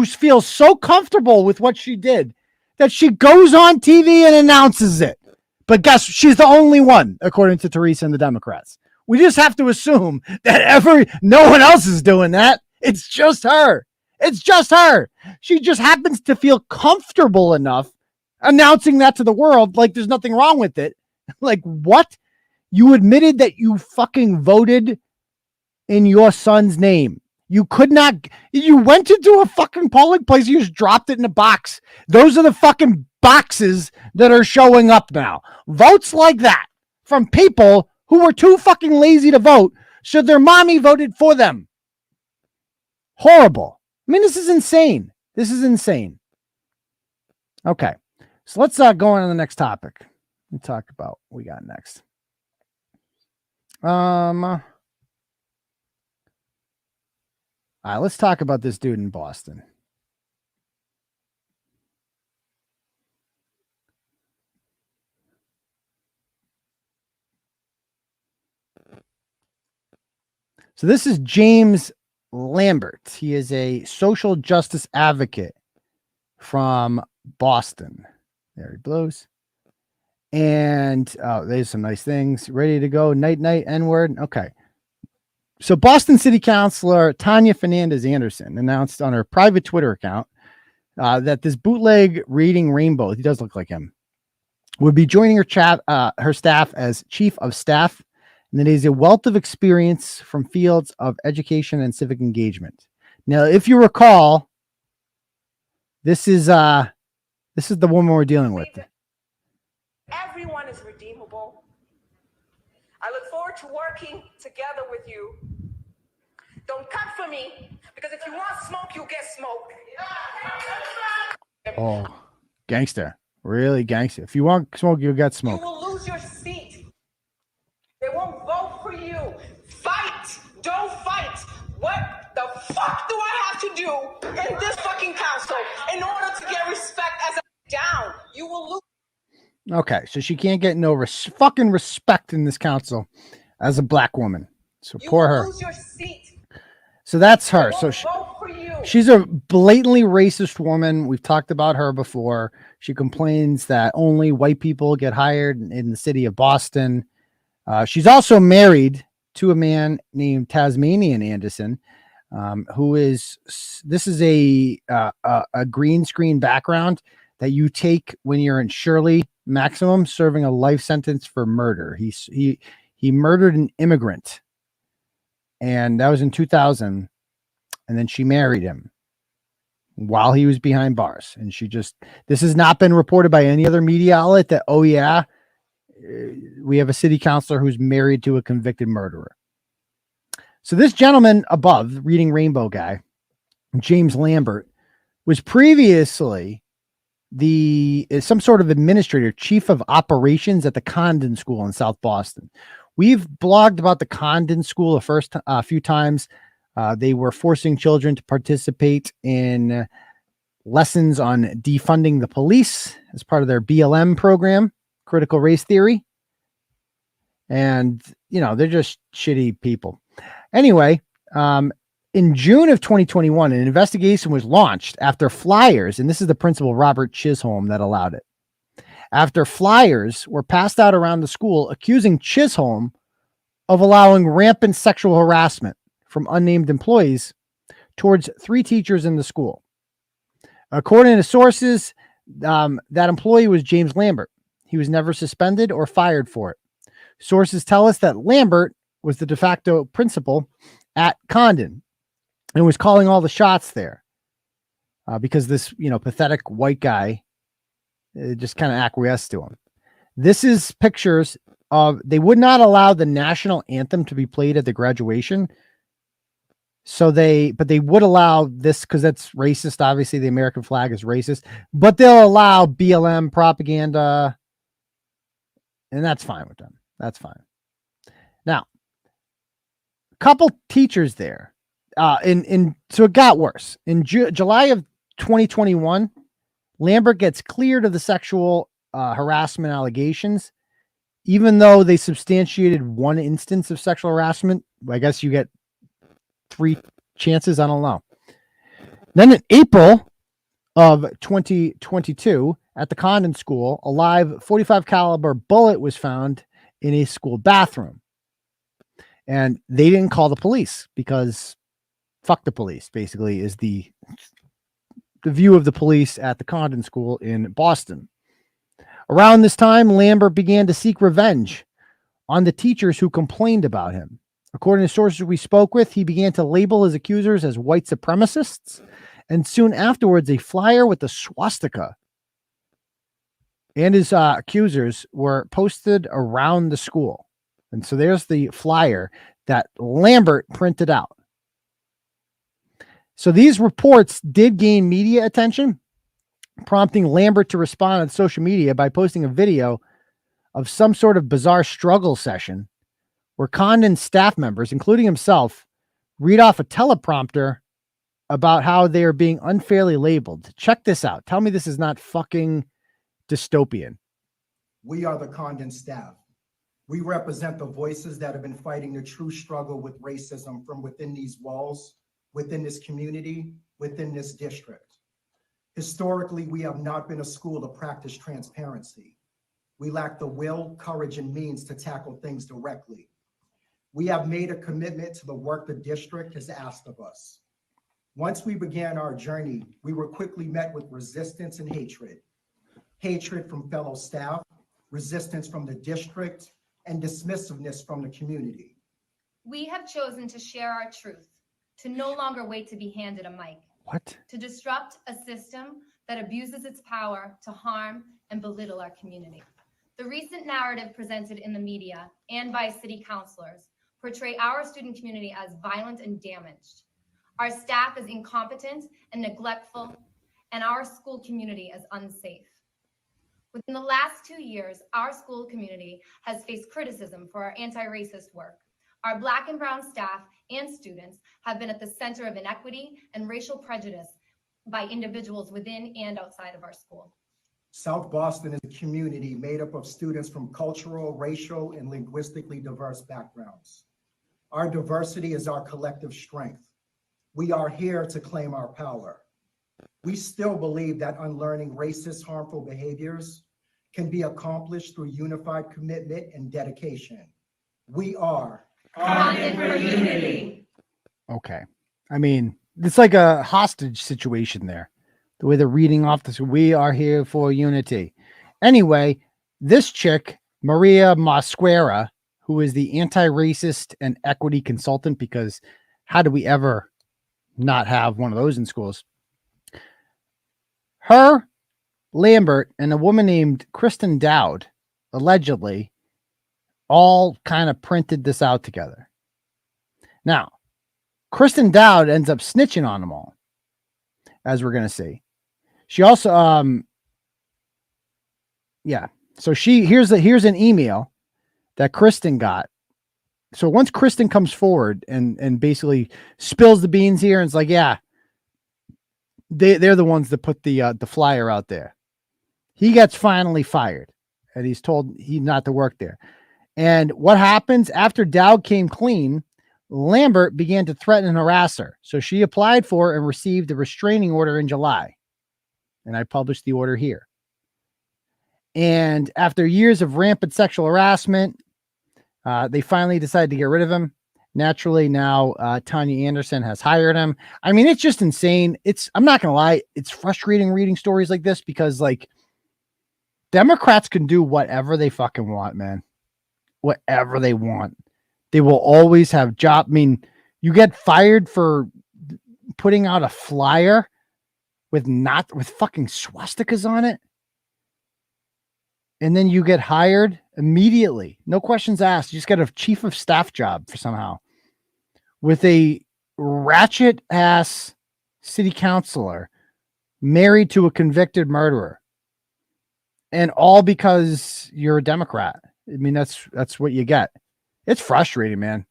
feels so comfortable with what she did that she goes on TV and announces it. But guess she's the only one, according to Teresa and the Democrats. We just have to assume that no one else is doing that. It's just her. It's just her. She just happens to feel comfortable enough announcing that to the world like there's nothing wrong with it. Like, what? You admitted that you fucking voted in your son's name. You could not. You went into a fucking polling place. You just dropped it in a box. Those are the fucking boxes that are showing up now. Votes like that from people who were too fucking lazy to vote, so their mommy voted for them. Horrible. I mean, this is insane. This is insane. Okay, so let's go on to the next topic. Let's talk about what we got next. All right, let's talk about this dude in Boston. So this is James Lambert. He is a social justice advocate from Boston. There he blows. And there's some nice things. Ready to go. Night, N-word. Okay. So Boston City Councilor Tania Fernandes Anderson announced on her private Twitter account that this bootleg reading Rainbow, he does look like him, would be joining her staff as chief of staff, and that he's a wealth of experience from fields of education and civic engagement. Now, if you recall, this is the woman we're dealing with. Everyone is redeemable. I look forward to working together with you. Don't cut for me, because if you want smoke, you'll get smoke. Oh, gangster. Really gangster. If you want smoke, you'll get smoke. You will lose your seat. They won't vote for you. Fight. Don't fight. What the fuck do I have to do in this fucking council in order to get respect as a down? You will lose. Okay, so she can't get no fucking respect in this council as a black woman. So poor her. Lose your seat. So that's her. So she's a blatantly racist woman. We've talked about her before. She complains that only white people get hired in the city of Boston. She's also married to a man named Tasmanian Anderson, this is a green screen background that you take when you're in Shirley Maximum serving a life sentence for murder. He murdered an immigrant, and that was in 2000. And then she married him. while he was behind bars. And this has not been reported by any other media outlet that, oh yeah, we have a city councilor who's married to a convicted murderer. So this gentleman above, reading Rainbow guy, James Lambert, was previously some sort of administrator, chief of operations at the Condon School in South Boston. We've blogged about the Condon School a few times. They were forcing children to participate in lessons on defunding the police as part of their BLM program, critical race theory. And, they're just shitty people. Anyway, in June of 2021, an investigation was launched after flyers, and this is the principal, Robert Chisholm, that allowed it. After flyers were passed out around the school accusing Chisholm of allowing rampant sexual harassment from unnamed employees towards 3 teachers in the school. According to sources, that employee was James Lambert. He was never suspended or fired for it. Sources tell us that Lambert was the de facto principal at Condon and was calling all the shots there because this, pathetic white guy just kind of acquiesced to him. This is pictures of, they would not allow the national anthem to be played at the graduation. But they would allow this because that's racist. Obviously, the American flag is racist, but they'll allow BLM propaganda, and that's fine with them. That's fine. Now, a couple teachers there, so it got worse. In July of 2021, Lambert gets cleared of the sexual harassment allegations, even though they substantiated one instance of sexual harassment. I guess you get 3 chances. I don't know. Then in April of 2022, at the Condon School, a live .45 caliber bullet was found in a school bathroom. And they didn't call the police because fuck the police, basically, is the view of the police at the Condon School in Boston. Around this time, Lambert began to seek revenge on the teachers who complained about him. According to sources we spoke with, he began to label his accusers as white supremacists, and soon afterwards, a flyer with the swastika and his accusers were posted around the school. And so there's the flyer that Lambert printed out. So these reports did gain media attention, prompting Lambert to respond on social media by posting a video of some sort of bizarre struggle session where Condon staff members, including himself, read off a teleprompter about how they are being unfairly labeled. Check this out. Tell me this is not fucking dystopian. We are the Condon staff. We represent the voices that have been fighting the true struggle with racism from within these walls, within this community, within this district. Historically, we have not been a school to practice transparency. We lack the will, courage, and means to tackle things directly. We have made a commitment to the work the district has asked of us. Once we began our journey, we were quickly met with resistance and hatred. Hatred from fellow staff, resistance from the district, and dismissiveness from the community. We have chosen to share our truth, to no longer wait to be handed a mic. What? To disrupt a system that abuses its power to harm and belittle our community. The recent narrative presented in the media and by city councilors portray our student community as violent and damaged. Our staff is incompetent and neglectful, and our school community is unsafe. Within the last 2 years, our school community has faced criticism for our anti-racist work. Our Black and brown staff and students have been at the center of inequity and racial prejudice by individuals within and outside of our school. South Boston is a community made up of students from cultural, racial, and linguistically diverse backgrounds. Our diversity is our collective strength. We are here to claim our power. We still believe that unlearning racist, harmful behaviors can be accomplished through unified commitment and dedication. We are Condon for Unity. Okay. I mean, it's like a hostage situation there. The way they're reading off this, we are here for unity. Anyway, this chick, Maria Mosquera, who is the anti-racist and equity consultant, because how do we ever not have one of those in schools? her, Lambert, and a woman named Kristen Dowd, allegedly, all kind of printed this out together. Now, Kristen Dowd ends up snitching on them all, as we're going to see. She also, yeah. So here's an email that Kristen got. So once Kristen comes forward and basically spills the beans here and it's like, yeah, they're the ones that put the flyer out there. He gets finally fired and he's told he's not to work there. And what happens after Dowd came clean, Lambert began to threaten and harass her. So she applied for and received a restraining order in July. And I published the order here. And after years of rampant sexual harassment, they finally decided to get rid of him. Naturally, now Tania Anderson has hired him. I mean, it's just insane. I'm not going to lie. It's frustrating reading stories like this because, like, Democrats can do whatever they fucking want, man. Whatever they want. They will always have job. I mean, you get fired for putting out a flyer with fucking swastikas on it. And then you get hired immediately. No questions asked. You just get a chief of staff job for somehow with a ratchet ass city councilor married to a convicted murderer. And all because you're a Democrat. I mean, that's what you get. It's frustrating, man.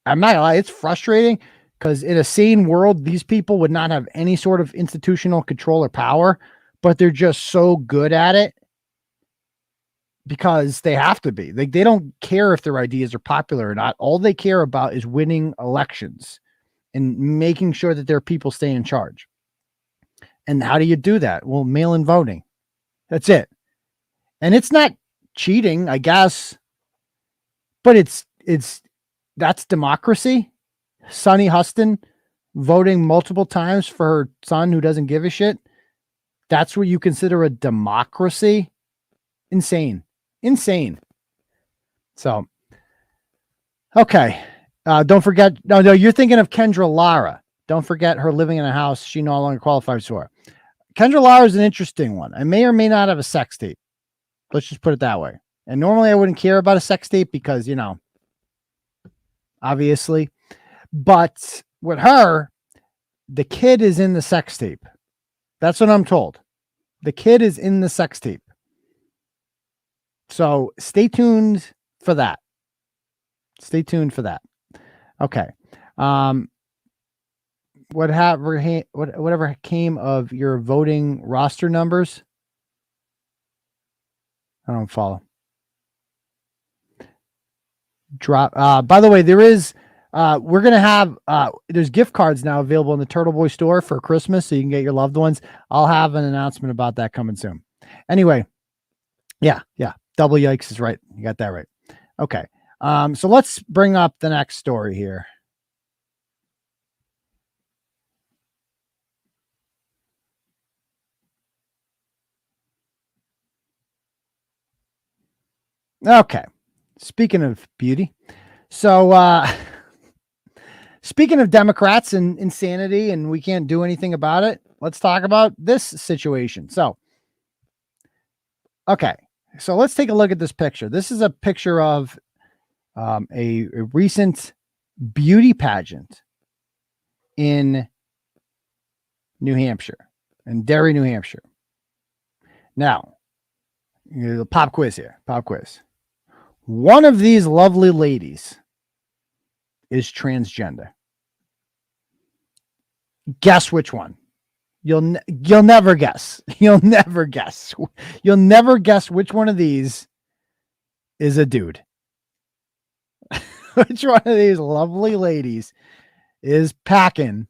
I'm not gonna lie. It's frustrating because in a sane world, these people would not have any sort of institutional control or power, but they're just so good at it because they have to be. They don't care if their ideas are popular or not. All they care about is winning elections and making sure that their people stay in charge. And how do you do that? Well, mail-in voting. That's it. And it's not cheating, I guess, but that's democracy. Sonny Huston voting multiple times for her son who doesn't give a shit. That's what you consider a democracy? Insane. So, okay. Don't forget. No, you're thinking of Kendra Lara. Don't forget her living in a house she no longer qualifies for. Kendra Lara is an interesting one. I may or may not have a sex tape. Let's just put it that way. And normally I wouldn't care about a sex tape because, obviously. But with her, the kid is in the sex tape. That's what I'm told. The kid is in the sex tape. So stay tuned for that. Okay. Whatever came of your voting roster numbers? I don't follow. By the way, there is we're gonna have there's gift cards now available in the Turtle Boy store for Christmas, so you can get your loved ones. I'll have an announcement about that coming soon. Anyway, yeah. Double yikes is right. You got that right. Okay. So let's bring up the next story here. Okay. Speaking of beauty. So, speaking of Democrats and insanity, and we can't do anything about it, let's talk about this situation. So, okay. So let's take a look at this picture. This is a picture of a recent beauty pageant in New Hampshire, in Derry, New Hampshire. Now, the pop quiz here. Pop quiz. One of these lovely ladies is transgender. Guess which one? You'll never guess. You'll never guess. You'll never guess which one of these is a dude. Which one of these lovely ladies is packing?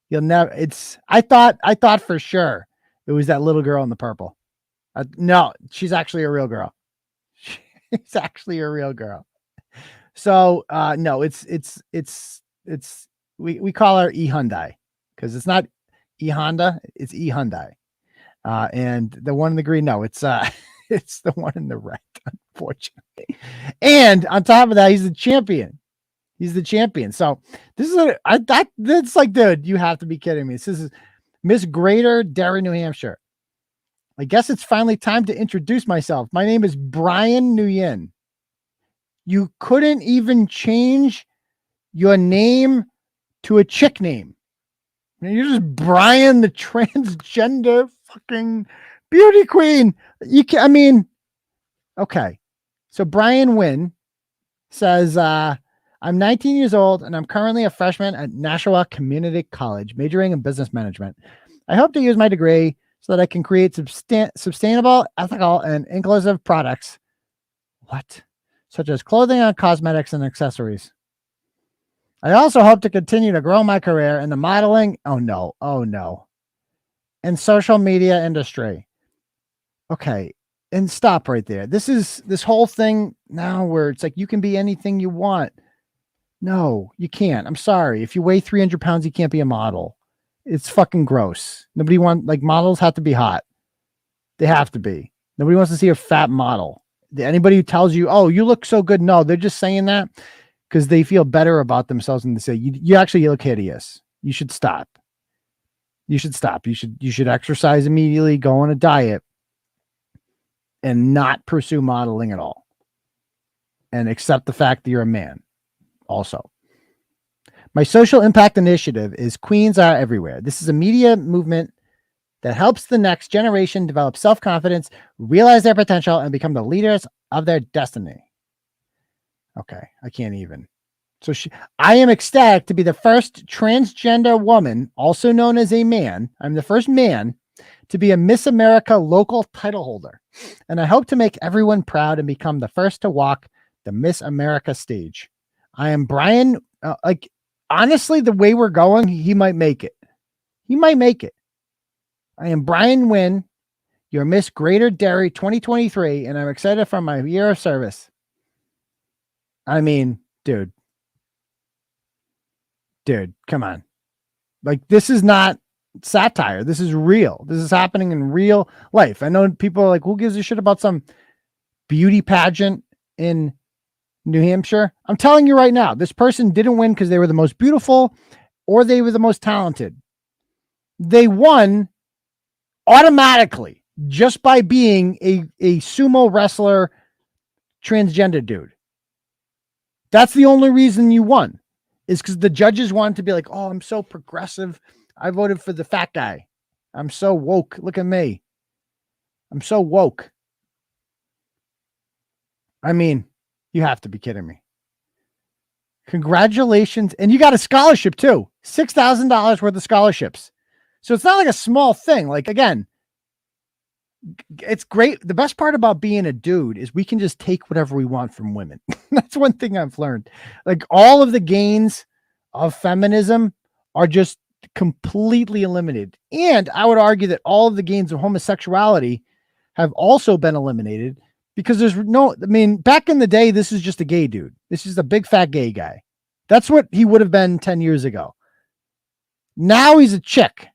You'll never. I thought for sure it was that little girl in the purple. No, she's actually a real girl. She's actually a real girl. So no, we call her E Hyundai because it's not E Honda, it's E Hyundai. And the one in the green, no, it's the one in the red, unfortunately. And on top of that, he's the champion. So this is that's like, dude, you have to be kidding me. This is Miss Greater Derry, New Hampshire. I guess it's finally time to introduce myself. My name is Brian Nguyen. You couldn't even change your name to a chick name. You're just Brian, the transgender fucking beauty queen. You can, I mean, okay. So Brian Nguyen says, I'm 19 years old and I'm currently a freshman at Nashua Community College, majoring in business management. I hope to use my degree so that I can create sustainable, ethical, and inclusive products. What? Such as clothing and cosmetics and accessories. I also hope to continue to grow my career in the modeling, and social media industry. Okay, and stop right there. This whole thing now where it's like you can be anything you want. No, you can't. I'm sorry. If you weigh 300 pounds, you can't be a model. It's fucking gross. Models have to be hot. They have to be. Nobody wants to see a fat model. Anybody who tells you, oh, you look so good. No, they're just saying that because they feel better about themselves and they say, you actually look hideous. You should stop. You should stop. You should exercise immediately, go on a diet, and not pursue modeling at all. And accept the fact that you're a man also. My social impact initiative is Queens Are Everywhere. This is a media movement that helps the next generation develop self-confidence, realize their potential, and become the leaders of their destiny. Okay, I can't even. So I am ecstatic to be the first transgender woman, also known as a man. I'm the first man to be a Miss America local title holder. And I hope to make everyone proud and become the first to walk the Miss America stage. I am Brian. Honestly, the way we're going, he might make it. He might make it. I am Brian Nguyen, your Miss Greater Derry 2023, and I'm excited for my year of service. I mean, dude, come on. This is not satire. This is real. This is happening in real life. I know people are like, who gives a shit about some beauty pageant in New Hampshire? I'm telling you right now, this person didn't win because they were the most beautiful or they were the most talented. They won automatically just by being a sumo wrestler transgender dude. That's the only reason you won, is because the judges wanted to be like, oh, I'm so progressive. I voted for the fat guy. I'm so woke. Look at me. I'm so woke. I mean, you have to be kidding me. Congratulations. And you got a scholarship too. $6,000 worth of scholarships. So it's not like a small thing. Again, it's great. The best part about being a dude is we can just take whatever we want from women. That's one thing I've learned. All of the gains of feminism are just completely eliminated. And I would argue that all of the gains of homosexuality have also been eliminated because back in the day, this is just a gay dude. This is a big fat gay guy. That's what he would have been 10 years ago. Now he's a chick.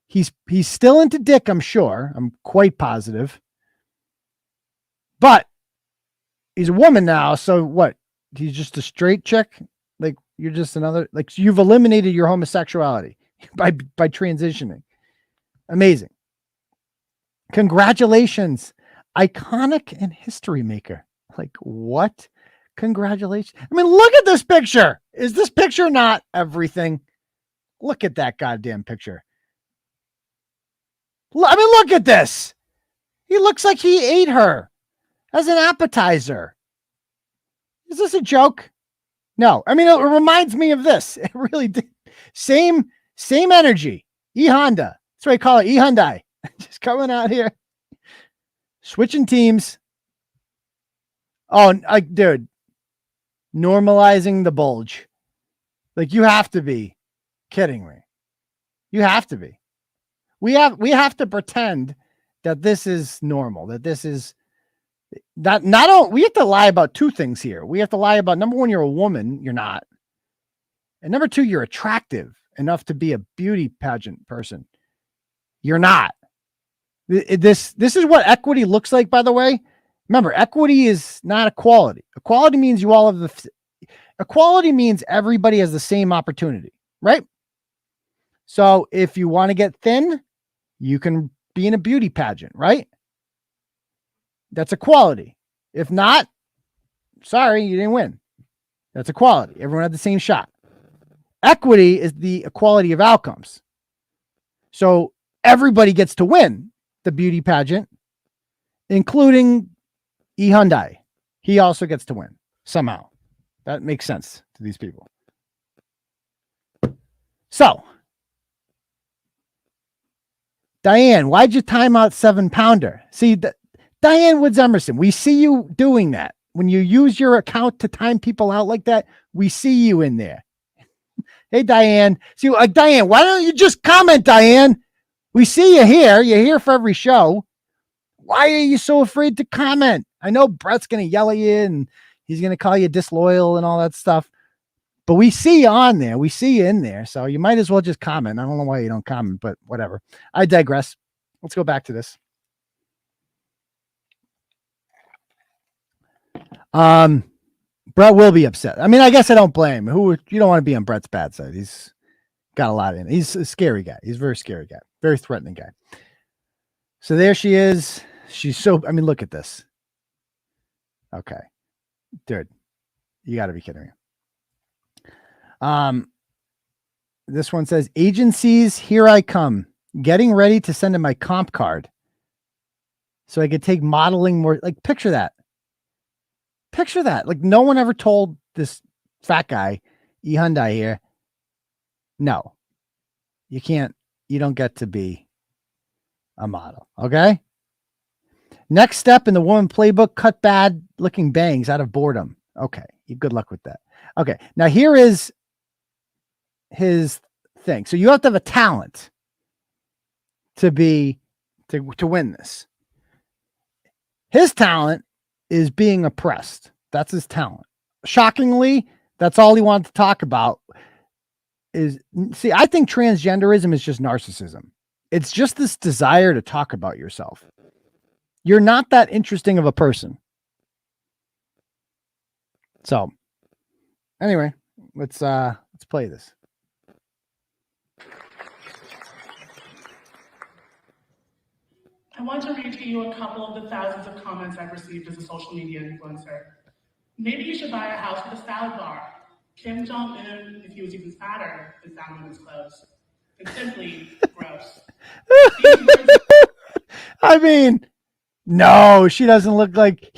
He's still into dick, I'm sure. I'm quite positive. But he's a woman now, so what? He's just a straight chick? You're just another, you've eliminated your homosexuality by transitioning. Amazing. Congratulations. Iconic and history maker. What? Congratulations. I mean, look at this picture. Is this picture not everything? Look at that goddamn picture. I mean, look at this. He looks like he ate her as an appetizer. Is this a joke? No. I mean, it reminds me of this. It really did. Same energy. E-Honda. That's what I call it. E-Hyundai. Just coming out here. Switching teams. Oh, dude. Normalizing the bulge. You have to be kidding me. You have to be. We have to pretend that this is normal, that this is that not all. We have to lie about two things here. We have to lie about, number one, you're a woman, you're not. And number two, you're attractive enough to be a beauty pageant person. You're not. This is what equity looks like, by the way. Remember, equity is not equality. Equality means you all have equality means everybody has the same opportunity, right? So if you want to get thin, you can being a beauty pageant, right? That's equality. If not, sorry, you didn't win. That's equality. Everyone had the same shot. Equity is the equality of outcomes. So everybody gets to win the beauty pageant, including E. Hyundai. He also gets to win somehow. That makes sense to these people. So, Diane, why'd you time out 7-pounder? See, Diane Woods Emerson, we see you doing that. When you use your account to time people out like that, we see you in there. Hey, Diane. See, Diane, why don't you just comment, Diane? We see you here. You're here for every show. Why are you so afraid to comment? I know Brett's going to yell at you and he's going to call you disloyal and all that stuff. But we see you on there. We see you in there. So you might as well just comment. I don't know why you don't comment, but whatever. I digress. Let's go back to this. Brett will be upset. I mean, I guess I don't blame him. You don't want to be on Brett's bad side. He's got a lot in it. He's a scary guy. He's a very scary guy. Very threatening guy. So there she is. She's so, I mean, look at this. Okay. Dude, you got to be kidding me. This one says, agencies, here I come. Getting ready to send in my comp card so I could take modeling more. Like, picture that. Picture that. Like, no one ever told this fat guy, E. Hyundai here, no, you can't, you don't get to be a model. Okay. Next step in the woman playbook, cut bad looking bangs out of boredom. Okay. Good luck with that. Okay. Now here is his thing. So you have to have a talent to win this. His talent is being oppressed. That's his talent. Shockingly, that's all he wanted to talk about see, I think transgenderism is just narcissism. It's just this desire to talk about yourself. You're not that interesting of a person. So anyway, let's play this. I want to read to you a couple of the thousands of comments I've received as a social media influencer. Maybe you should buy a house with a salad bar. Kim Jong-un, if he was even fatter, is down in his clothes. It's simply gross. I mean, no, he doesn't look like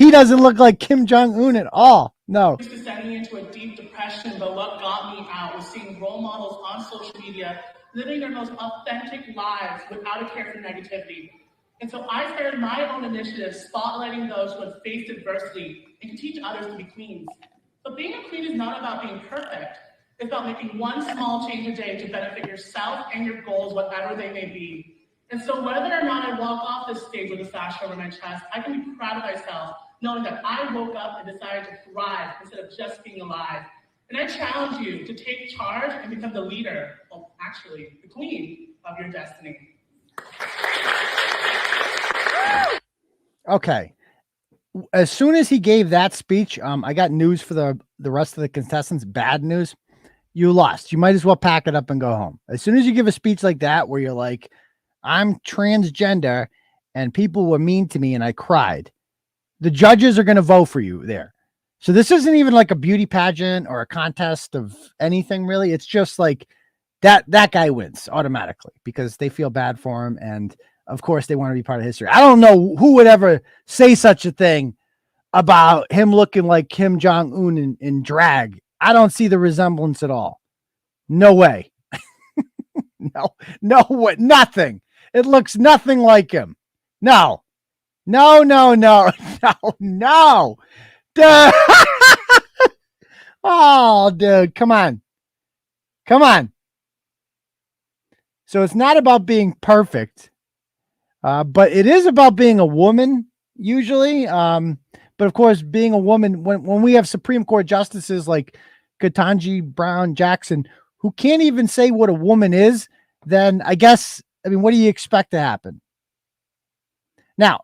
Kim Jong-un at all. No. Descending into a deep depression, but what got me out was seeing role models on social media living their most authentic lives without a care for negativity. And so I started my own initiative spotlighting those who have faced adversity and can teach others to be queens. But being a queen is not about being perfect. It's about making one small change a day to benefit yourself and your goals, whatever they may be. And so whether or not I walk off this stage with a sash over my chest, I can be proud of myself, knowing that I woke up and decided to thrive instead of just being alive. And I challenge you to take charge and become the leader, well, actually, the queen of your destiny. Okay. As soon as he gave that speech, I got news for the rest of the contestants. Bad news. You lost. You might as well pack it up and go home. As soon as you give a speech like that, where you're like, I'm transgender and people were mean to me and I cried, the judges are going to vote for you there. So this isn't even like a beauty pageant or a contest of anything really. It's just like that guy wins automatically because they feel bad for him. And of course they want to be part of history. I don't know who would ever say such a thing about him looking like Kim Jong-un in drag. I don't see the resemblance at all. No way. No way. Nothing. It looks nothing like him. No. Dude. Oh, dude. Come on. So it's not about being perfect, but it is about being a woman usually. But of course, being a woman, when we have Supreme Court justices like Ketanji Brown Jackson, who can't even say what a woman is, then I guess, what do you expect to happen? Now,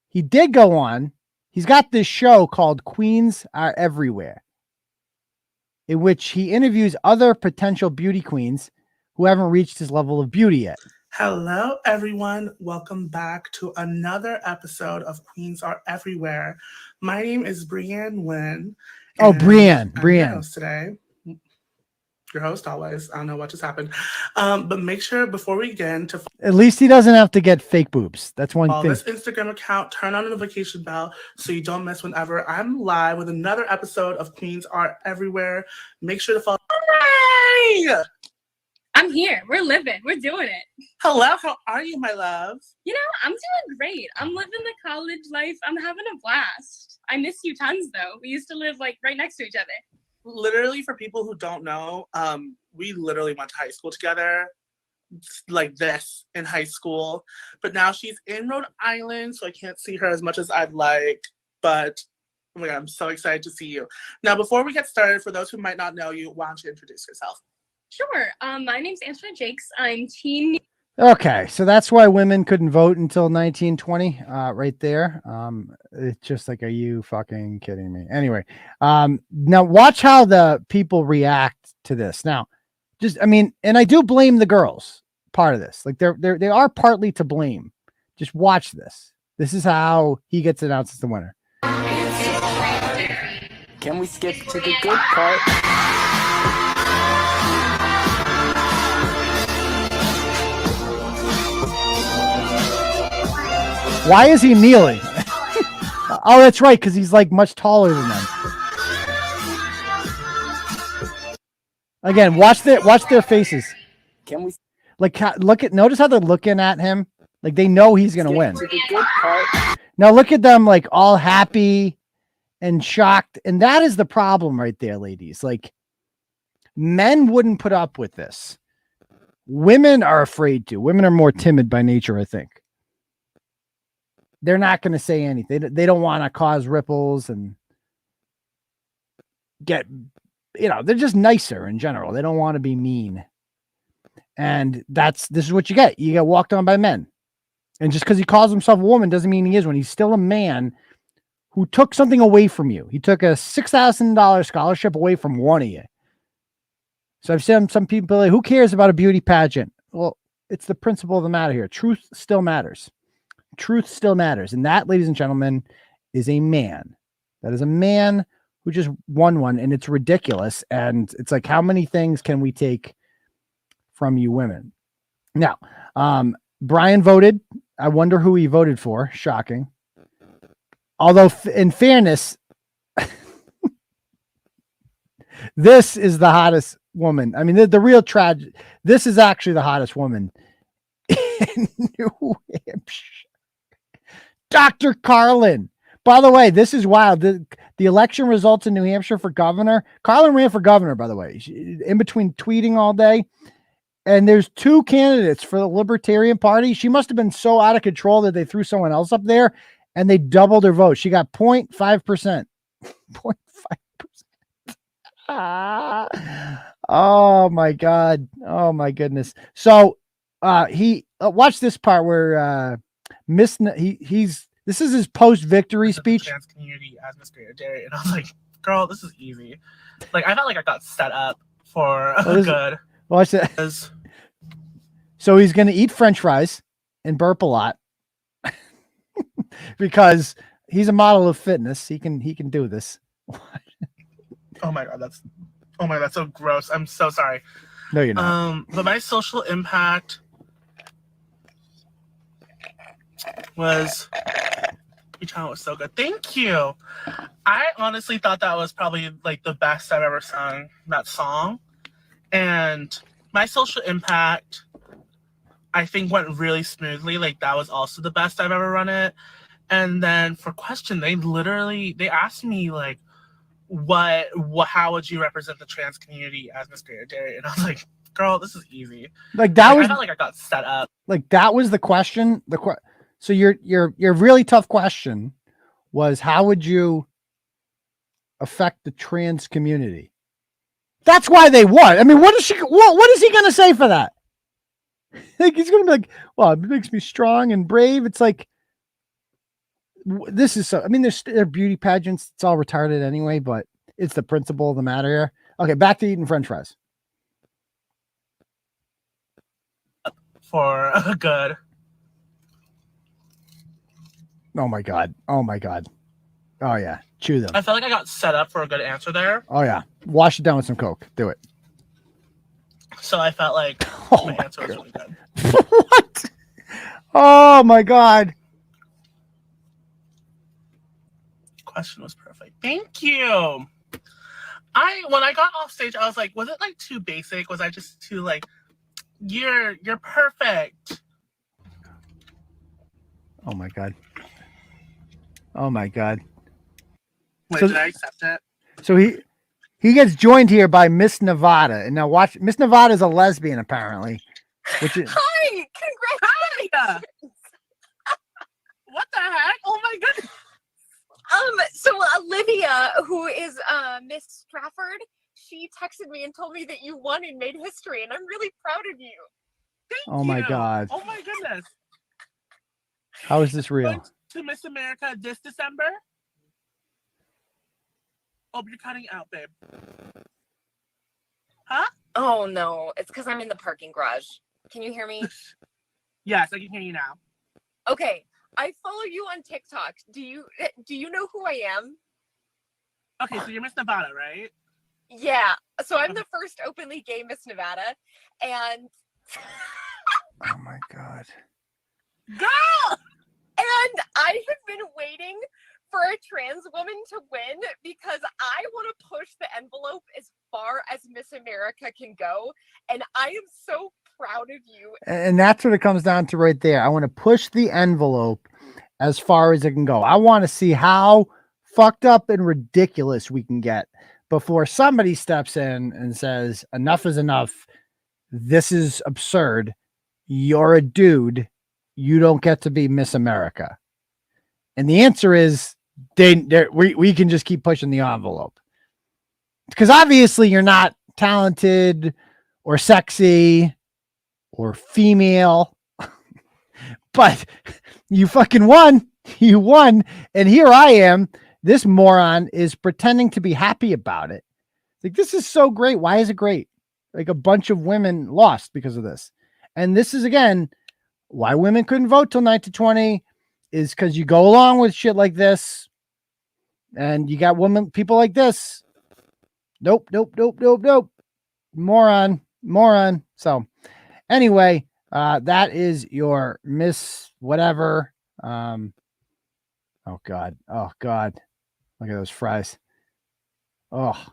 he did go on. He's got this show called Queens Are Everywhere, in which he interviews other potential beauty queens who haven't reached his level of beauty yet. Hello, everyone. Welcome back to another episode of Queens Are Everywhere. My name is Brian Nguyen. Oh, Brian. I'm your host today. Your host always. I don't know what just happened. But make sure before we get into At least he doesn't have to get fake boobs. That's one follow thing. this Instagram account, turn on the notification bell so you don't miss whenever I'm live with another episode of Queens Are Everywhere. Make sure to follow. Hi! I'm here. We're living. We're doing it. Hello, how are you, my love? You know, I'm doing great. I'm living the college life. I'm having a blast. I miss you tons, though. We used to live, like, right next to each other. Literally, for people who don't know, we literally went to high school together, like this, in high school. But now she's in Rhode Island, so I can't see her as much as I'd like. But, oh my God, I'm so excited to see you. Now, before we get started, for those who might not know you, why don't you introduce yourself? Sure. My name's Angela Jakes. I'm teen. Okay, so that's why women couldn't vote until 1920, right there. It's just like, are you fucking kidding me? Anyway, now watch how the people react to this. Now, and I do blame the girls part of this. Like they are partly to blame. Just watch this. This is how he gets announced as the winner. Can we skip to the good part? Why is he kneeling? Oh, that's right, because he's like much taller than them. Again, watch their faces. Can we notice how they're looking at him? Like they know he's gonna win. to the good part? Now look at them like all happy and shocked. And that is the problem right there, ladies. Like men wouldn't put up with this. Women are afraid to. Women are more timid by nature, I think. They're not going to say anything. They don't want to cause ripples and get, they're just nicer in general. They don't want to be mean. And this is what you get. You get walked on by men. And just because he calls himself a woman doesn't mean he is one. He's still a man who took something away from you. He took a $6,000 scholarship away from one of you. So I've seen some people like, who cares about a beauty pageant? Well, it's the principle of the matter here. Truth still matters. Truth still matters. And that, ladies and gentlemen, is a man. That is a man who just won one, and it's ridiculous. And it's like, how many things can we take from you women? Now, Brian voted. I wonder who he voted for. Shocking. Although, in fairness, this is the hottest woman. I mean, the real tragedy. This is actually the hottest woman in New Hampshire. Dr. Karyln. By the way, this is wild. The election results in New Hampshire for governor. Karyln ran for governor, by the way, in between tweeting all day. And there's two candidates for the Libertarian Party. She must have been so out of control that they threw someone else up there and they doubled her vote. She got 0.5%. 0.5%. Oh my God. Oh my goodness. So he watch this part where this is his post-victory speech. Trans community as Miss Derry, and I was like, girl, this is easy. Like I felt like I got set up for good. Watch that. So he's going to eat French fries and burp a lot because he's a model of fitness. He can do this. Oh my God, that's so gross. I'm so sorry. No, you're not. But my social impact was so good. Thank you. I honestly thought that was probably like the best I've ever sung that song. And my social impact, I think, went really smoothly. Like that was also the best I've ever run it. And then for question, they asked me like, how would you represent the trans community as Miss Derry? And I was like, girl, this is easy. Like that was, I felt like I got set up. Like that was the question. So your really tough question was, how would you affect the trans community? That's why they won. I mean, what is he going to say for that? Like he's going to be like, well, it makes me strong and brave. It's like, this is so, I mean, they're beauty pageants. It's all retarded anyway, but it's the principle of the matter here. Okay. Back to eating French fries. for a good. Oh my god. Oh my god. Oh yeah. Chew them. I felt like I got set up for a good answer there. Oh yeah. Wash it down with some Coke. Do it. So I felt like my answer was really good. What? Oh my god. Question was perfect. Thank you. When I got off stage, I was like, was it like too basic? Was I just too like, you're perfect? Oh my god. Oh my god. Wait, So- did I accept it? So he gets joined here by Miss Nevada, and now watch. Miss Nevada is a lesbian apparently, which is Hi, congratulations. What the heck? Oh my goodness. So Olivia, who is Miss Stratford, she texted me and told me that you won and made history, and I'm really proud of you. oh my god. Oh my goodness. How is this real? Going to Miss America this December? Oh, you're cutting out, babe. Huh? Oh no, it's because I'm in the parking garage. Can you hear me? Yes, I can hear you now. Okay, I follow you on TikTok. Do you know who I am? Okay, so you're Miss Nevada, right? Yeah. So I'm the first openly gay Miss Nevada, and Oh my god. Girl! And I have been waiting for a trans woman to win because I want to push the envelope as far as Miss America can go. And I am so proud of you. And that's what it comes down to right there. I want to push the envelope as far as it can go. I want to see how fucked up and ridiculous we can get before somebody steps in and says, enough is enough. This is absurd. You're a dude. You don't get to be Miss America. And the answer is we can just keep pushing the envelope. Because obviously you're not talented or sexy or female, but you fucking won. You won. And here I am. This moron is pretending to be happy about it. Like, this is so great. Why is it great? Like, a bunch of women lost because of this. And this is, again, why women couldn't vote till 1920 is because you go along with shit like this. And you got people like this. Nope. Moron. So anyway, that is your Miss whatever. Oh God. Look at those fries. Oh,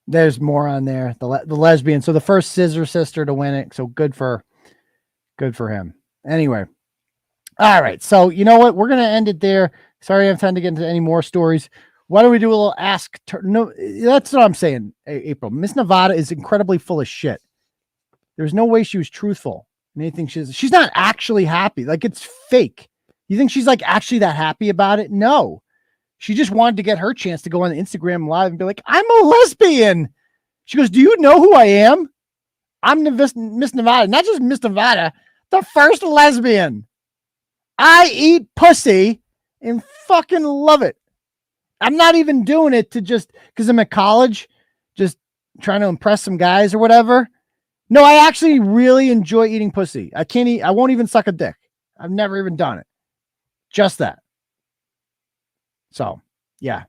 there's more on there. The lesbian. So the first scissor sister to win it. So good for him. Anyway. All right. So you know what? We're going to end it there. Sorry, I don't have time to get into any more stories. Why don't we do a little ask? No, that's what I'm saying, April. Miss Nevada is incredibly full of shit. There's no way she was truthful in anything she's not actually happy. Like, it's fake. You think she's like actually that happy about it? No. She just wanted to get her chance to go on Instagram Live and be like, I'm a lesbian. She goes, do you know who I am? I'm Miss Nevada. Not just Miss Nevada, the first lesbian. I eat pussy and fucking love it. I'm not even doing it to just because I'm at college, just trying to impress some guys or whatever. No, I actually really enjoy eating pussy. I won't even suck a dick. I've never even done it. Just that. So yeah,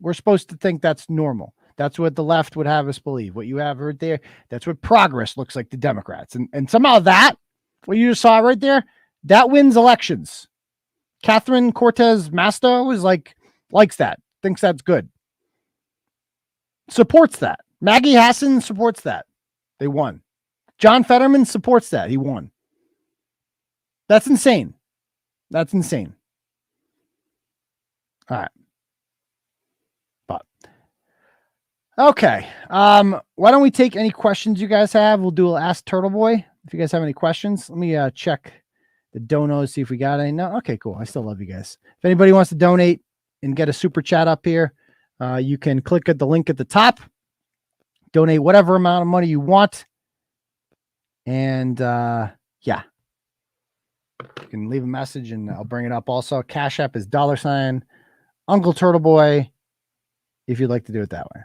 we're supposed to think that's normal. That's what the left would have us believe. What you have right there, that's what progress looks like to Democrats. And somehow what you just saw right there, that wins elections. Catherine Cortez Masto is likes that, thinks that's good. Supports that. Maggie Hassan supports that. They won. John Fetterman supports that. He won. That's insane. That's insane. All right. But okay. Why don't we take any questions you guys have? We'll do a Ask Turtle Boy. If you guys have any questions, let me check the donos, see if we got any. No, okay, cool. I still love you guys. If anybody wants to donate and get a super chat up here, you can click at the link at the top, donate whatever amount of money you want. And yeah, you can leave a message and I'll bring it up. Also, Cash App is $ Uncle Turtle Boy, if you'd like to do it that way.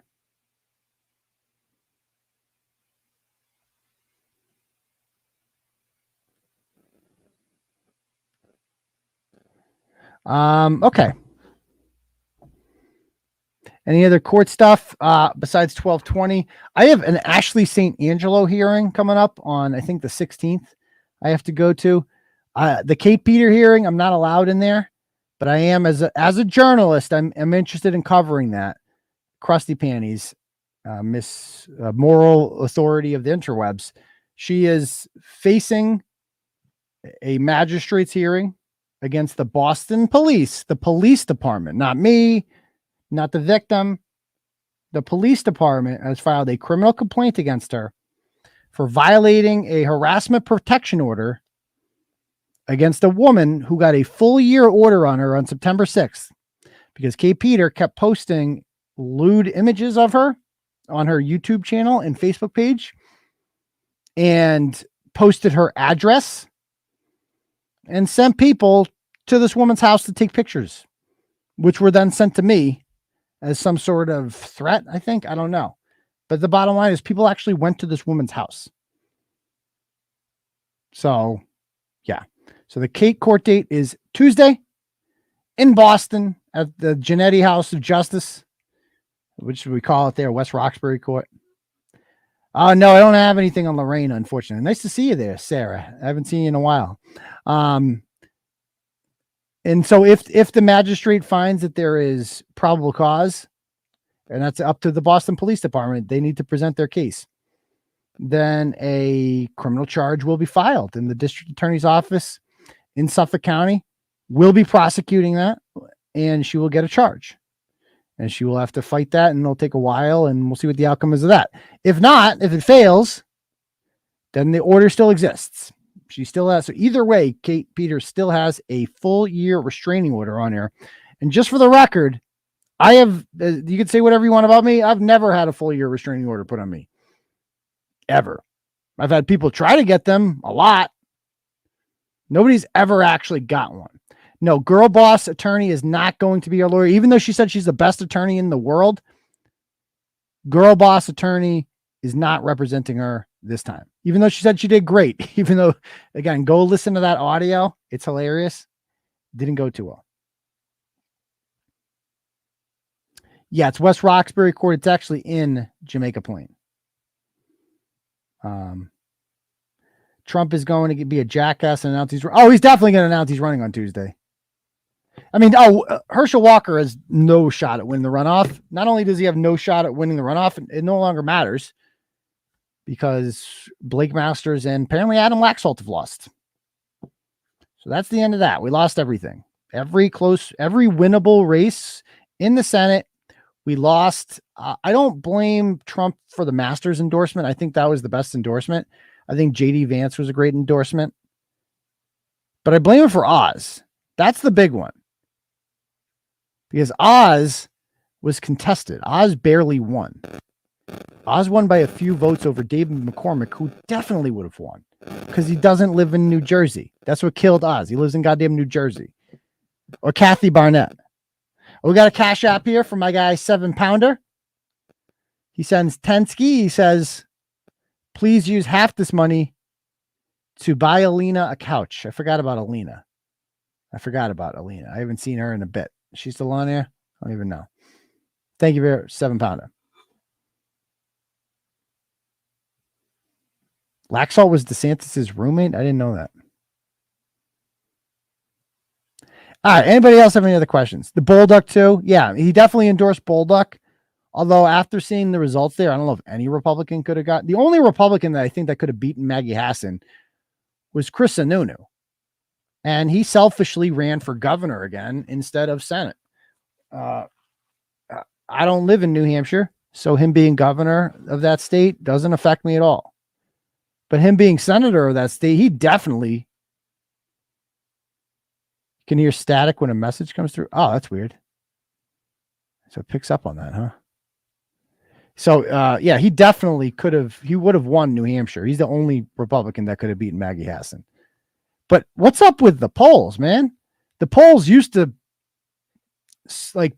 Okay. Any other court stuff besides 1220? I have an Ashley St. Angelo hearing coming up on, I think, the 16th. I have to go to the Kate Peter hearing. I'm not allowed in there, but I am as a journalist. I'm interested in covering that. Krusty Panties, Miss Moral Authority of the Interwebs. She is facing a magistrate's hearing against the Boston police, the police department, not me, not the victim. The police department has filed a criminal complaint against her for violating a harassment protection order against a woman who got a full year order on her on September 6th because Kate Peter kept posting lewd images of her on her YouTube channel and Facebook page and posted her address and sent people to this woman's house to take pictures, which were then sent to me as some sort of threat, I think. I don't know. But the bottom line is people actually went to this woman's house. So, yeah. So the Kate court date is Tuesday in Boston at the Genetti House of Justice, which we call it there, West Roxbury Court. No, I don't have anything on Lorraine, unfortunately. Nice to see you there, Sarah. I haven't seen you in a while. And so if the magistrate finds that there is probable cause, and that's up to the Boston Police Department, they need to present their case, then a criminal charge will be filed in the district attorney's office in Suffolk County. Will be prosecuting that, and she will get a charge. And she will have to fight that, and it'll take a while, and we'll see what the outcome is of that. If not, if it fails, then the order still exists. She still has, so either way, Kate Peters still has a full year restraining order on her. And just for the record, I have, you can say whatever you want about me. I've never had a full year restraining order put on me. Ever. I've had people try to get them a lot. Nobody's ever actually got one. No, girl boss attorney is not going to be our lawyer, even though she said she's the best attorney in the world. Girl boss attorney is not representing her this time, even though she said she did great. Even though, again, go listen to that audio. It's hilarious. Didn't go too well. Yeah, it's West Roxbury Court. It's actually in Jamaica Plain. Trump is going to be a jackass and announce he's definitely going to announce he's running on Tuesday. I mean, Herschel Walker has no shot at winning the runoff. Not only does he have no shot at winning the runoff, it no longer matters because Blake Masters and apparently Adam Laxalt have lost. So that's the end of that. We lost everything. Every winnable race in the Senate, we lost. I don't blame Trump for the Masters endorsement. I think that was the best endorsement. I think J.D. Vance was a great endorsement. But I blame him for Oz. That's the big one. Because Oz was contested. Oz barely won. Oz won by a few votes over David McCormick, who definitely would have won. Because he doesn't live in New Jersey. That's what killed Oz. He lives in goddamn New Jersey. Or Kathy Barnett. We got a cash app here from my guy, 7-pounder. He sends 10 ski. He says, please use half this money to buy Alina a couch. I forgot about Alina. I haven't seen her in a bit. Is she still on there? I don't even know. Thank you for 7-pounder. Laxalt was DeSantis' roommate? I didn't know that. All right. Anybody else have any other questions? The Bolduc too? Yeah, he definitely endorsed Bolduc. Although after seeing the results there, I don't know if any Republican could have got. The only Republican that I think that could have beaten Maggie Hassan was Chris Sununu. And he selfishly ran for governor again instead of Senate. I don't live in New Hampshire, so him being governor of that state doesn't affect me at all. But him being senator of that state, he definitely can hear static when a message comes through. Oh, that's weird. So it picks up on that, huh? So, yeah, he definitely he would have won New Hampshire. He's the only Republican that could have beaten Maggie Hassan. But what's up with the polls, man? The polls used to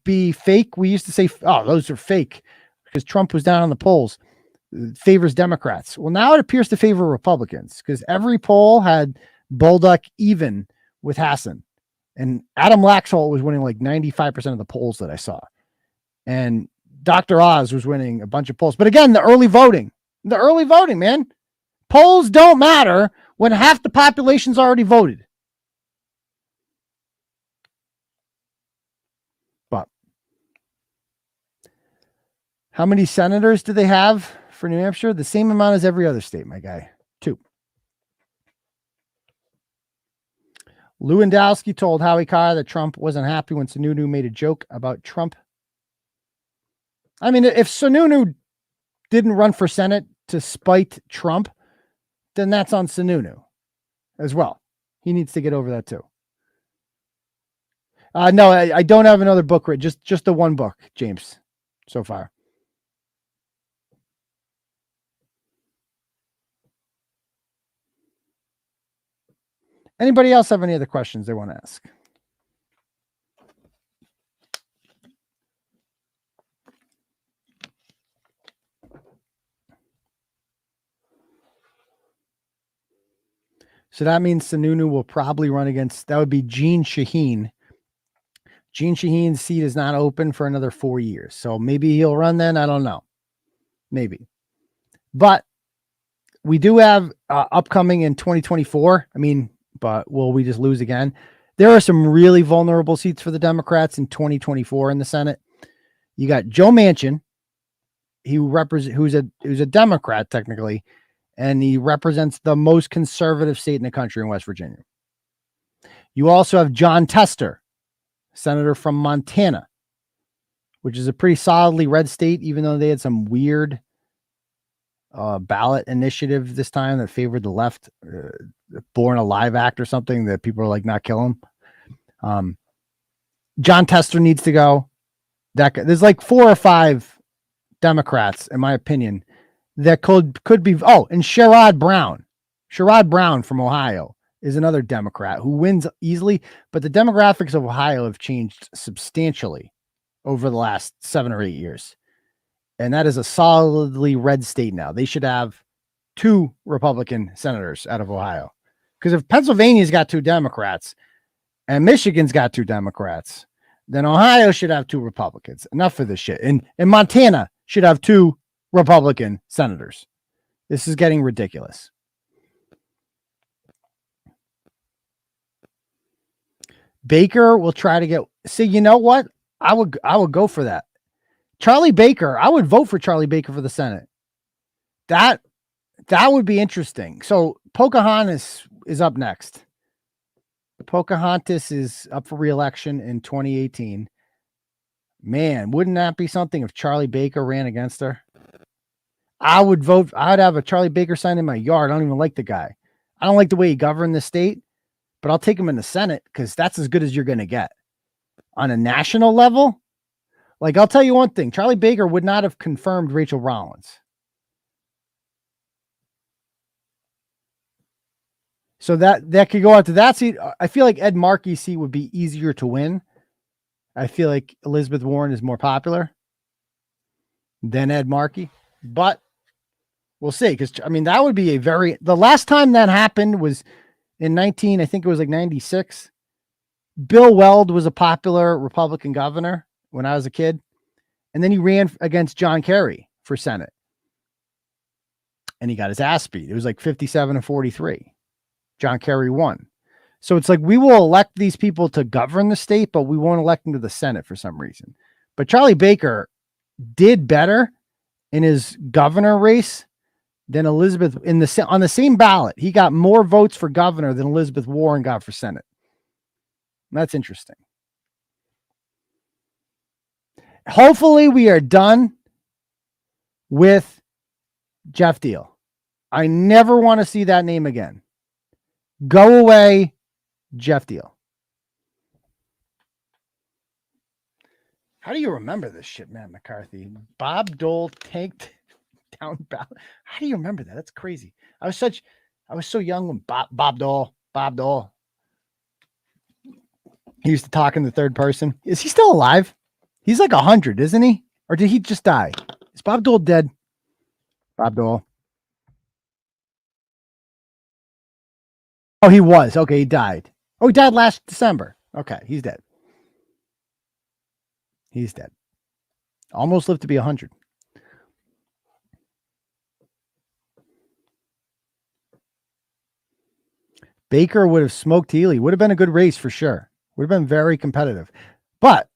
be fake. We used to say, oh, those are fake because Trump was down on the polls. It favors Democrats. Well, now it appears to favor Republicans because every poll had Bolduc even with Hassan. And Adam Laxalt was winning like 95% of the polls that I saw. And Dr. Oz was winning a bunch of polls. But again, the early voting, man. Polls don't matter when half the population's already voted. But how many senators do they have for New Hampshire? The same amount as every other state, my guy. 2. Lewandowski told Howie Carr that Trump wasn't happy when Sununu made a joke about Trump. I mean, if Sununu didn't run for Senate to spite Trump, then that's on Sununu as well. He needs to get over that too. No, I don't have another book written. Just the one book, James, so far. Anybody else have any other questions they want to ask? So that means Sununu will probably run against, that would be Jean Shaheen. Jean Shaheen's seat is not open for another 4 years. So maybe he'll run then. I don't know. Maybe. But we do have upcoming in 2024. I mean, but will we just lose again? There are some really vulnerable seats for the Democrats in 2024 in the Senate. You got Joe Manchin, who's a Democrat technically, and he represents the most conservative state in the country in West Virginia. You also have John Tester, senator from Montana, which is a pretty solidly red state, even though they had some weird ballot initiative this time that favored the left, Born Alive Act or something that people are like, not kill him. John Tester needs to go. There's like 4 or 5 Democrats, in my opinion, that could be. Oh, and Sherrod Brown from Ohio is another Democrat who wins easily, but the demographics of Ohio have changed substantially over the last 7 or 8 years. And that is a solidly red state now. They should have 2 Republican senators out of Ohio. Because if Pennsylvania's got 2 Democrats and Michigan's got 2 Democrats, then Ohio should have 2 Republicans. Enough of this shit. And Montana should have 2 Republican senators. This is getting ridiculous. Baker will try to get. See, you know what? I would go for that. Charlie Baker. I would vote for Charlie Baker for the Senate. That would be interesting. So Pocahontas is up next. Pocahontas is up for re-election in 2018. Man, wouldn't that be something if Charlie Baker ran against her? I would vote. I'd have a Charlie Baker sign in my yard. I don't even like the guy. I don't like the way he governed the state, but I'll take him in the Senate because that's as good as you're going to get. On a national level, like I'll tell you one thing, Charlie Baker would not have confirmed Rachel Rollins. So that could go out to that seat. I feel like Ed Markey's seat would be easier to win. I feel like Elizabeth Warren is more popular than Ed Markey, but we'll see. Because I mean, that would be the last time that happened was in I think it was like 96. Bill Weld was a popular Republican governor when I was a kid. And then he ran against John Kerry for Senate. And he got his ass beat. It was like 57-43. John Kerry won. So it's like we will elect these people to govern the state, but we won't elect them to the Senate for some reason. But Charlie Baker did better in his governor race than Elizabeth on the same ballot. He got more votes for governor than Elizabeth Warren got for Senate. That's interesting. Hopefully we are done with Jeff Deal. I never want to see that name again. Go away, Jeff Deal. How do you remember this shit, Matt McCarthy? Bob Dole tanked down ballot. How do you remember that? That's crazy. I was so young when Bob Dole. He used to talk in the third person. Is he still alive? He's like 100, isn't he? Or did he just die? Is Bob Dole dead? Bob Dole. Oh, he was. Okay, he died. Oh, he died last December. Okay, he's dead. He's dead. Almost lived to be 100. Baker would have smoked Healy. Would have been a good race for sure. Would have been very competitive. But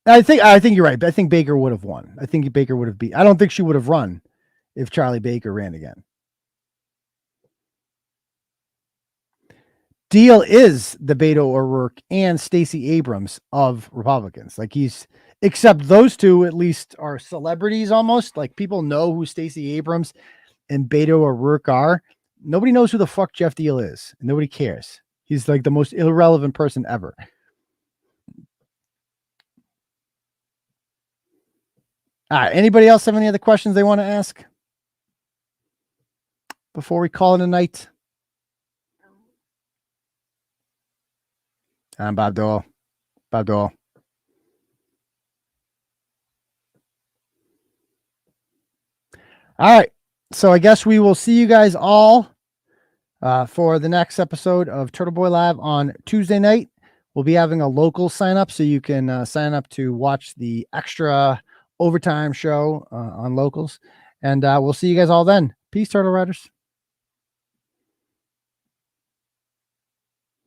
I think you're right. I think Baker would have won. I think Baker would have beat. I don't think she would have run if Charlie Baker ran again. Deal is the Beto O'Rourke and Stacey Abrams of Republicans. Like except those two at least are celebrities almost. Like people know who Stacey Abrams and Beto O'Rourke are. Nobody knows who the fuck Jeff Deal is. And nobody cares. He's like the most irrelevant person ever. All right. Anybody else have any other questions they want to ask before we call it a night? I'm Bob Dole. Bob Dole. All right. So I guess we will see you guys all for the next episode of Turtle Boy Live on Tuesday night. We'll be having a local sign up, so you can sign up to watch the extra overtime show on locals. And we'll see you guys all then. Peace, Turtle Riders.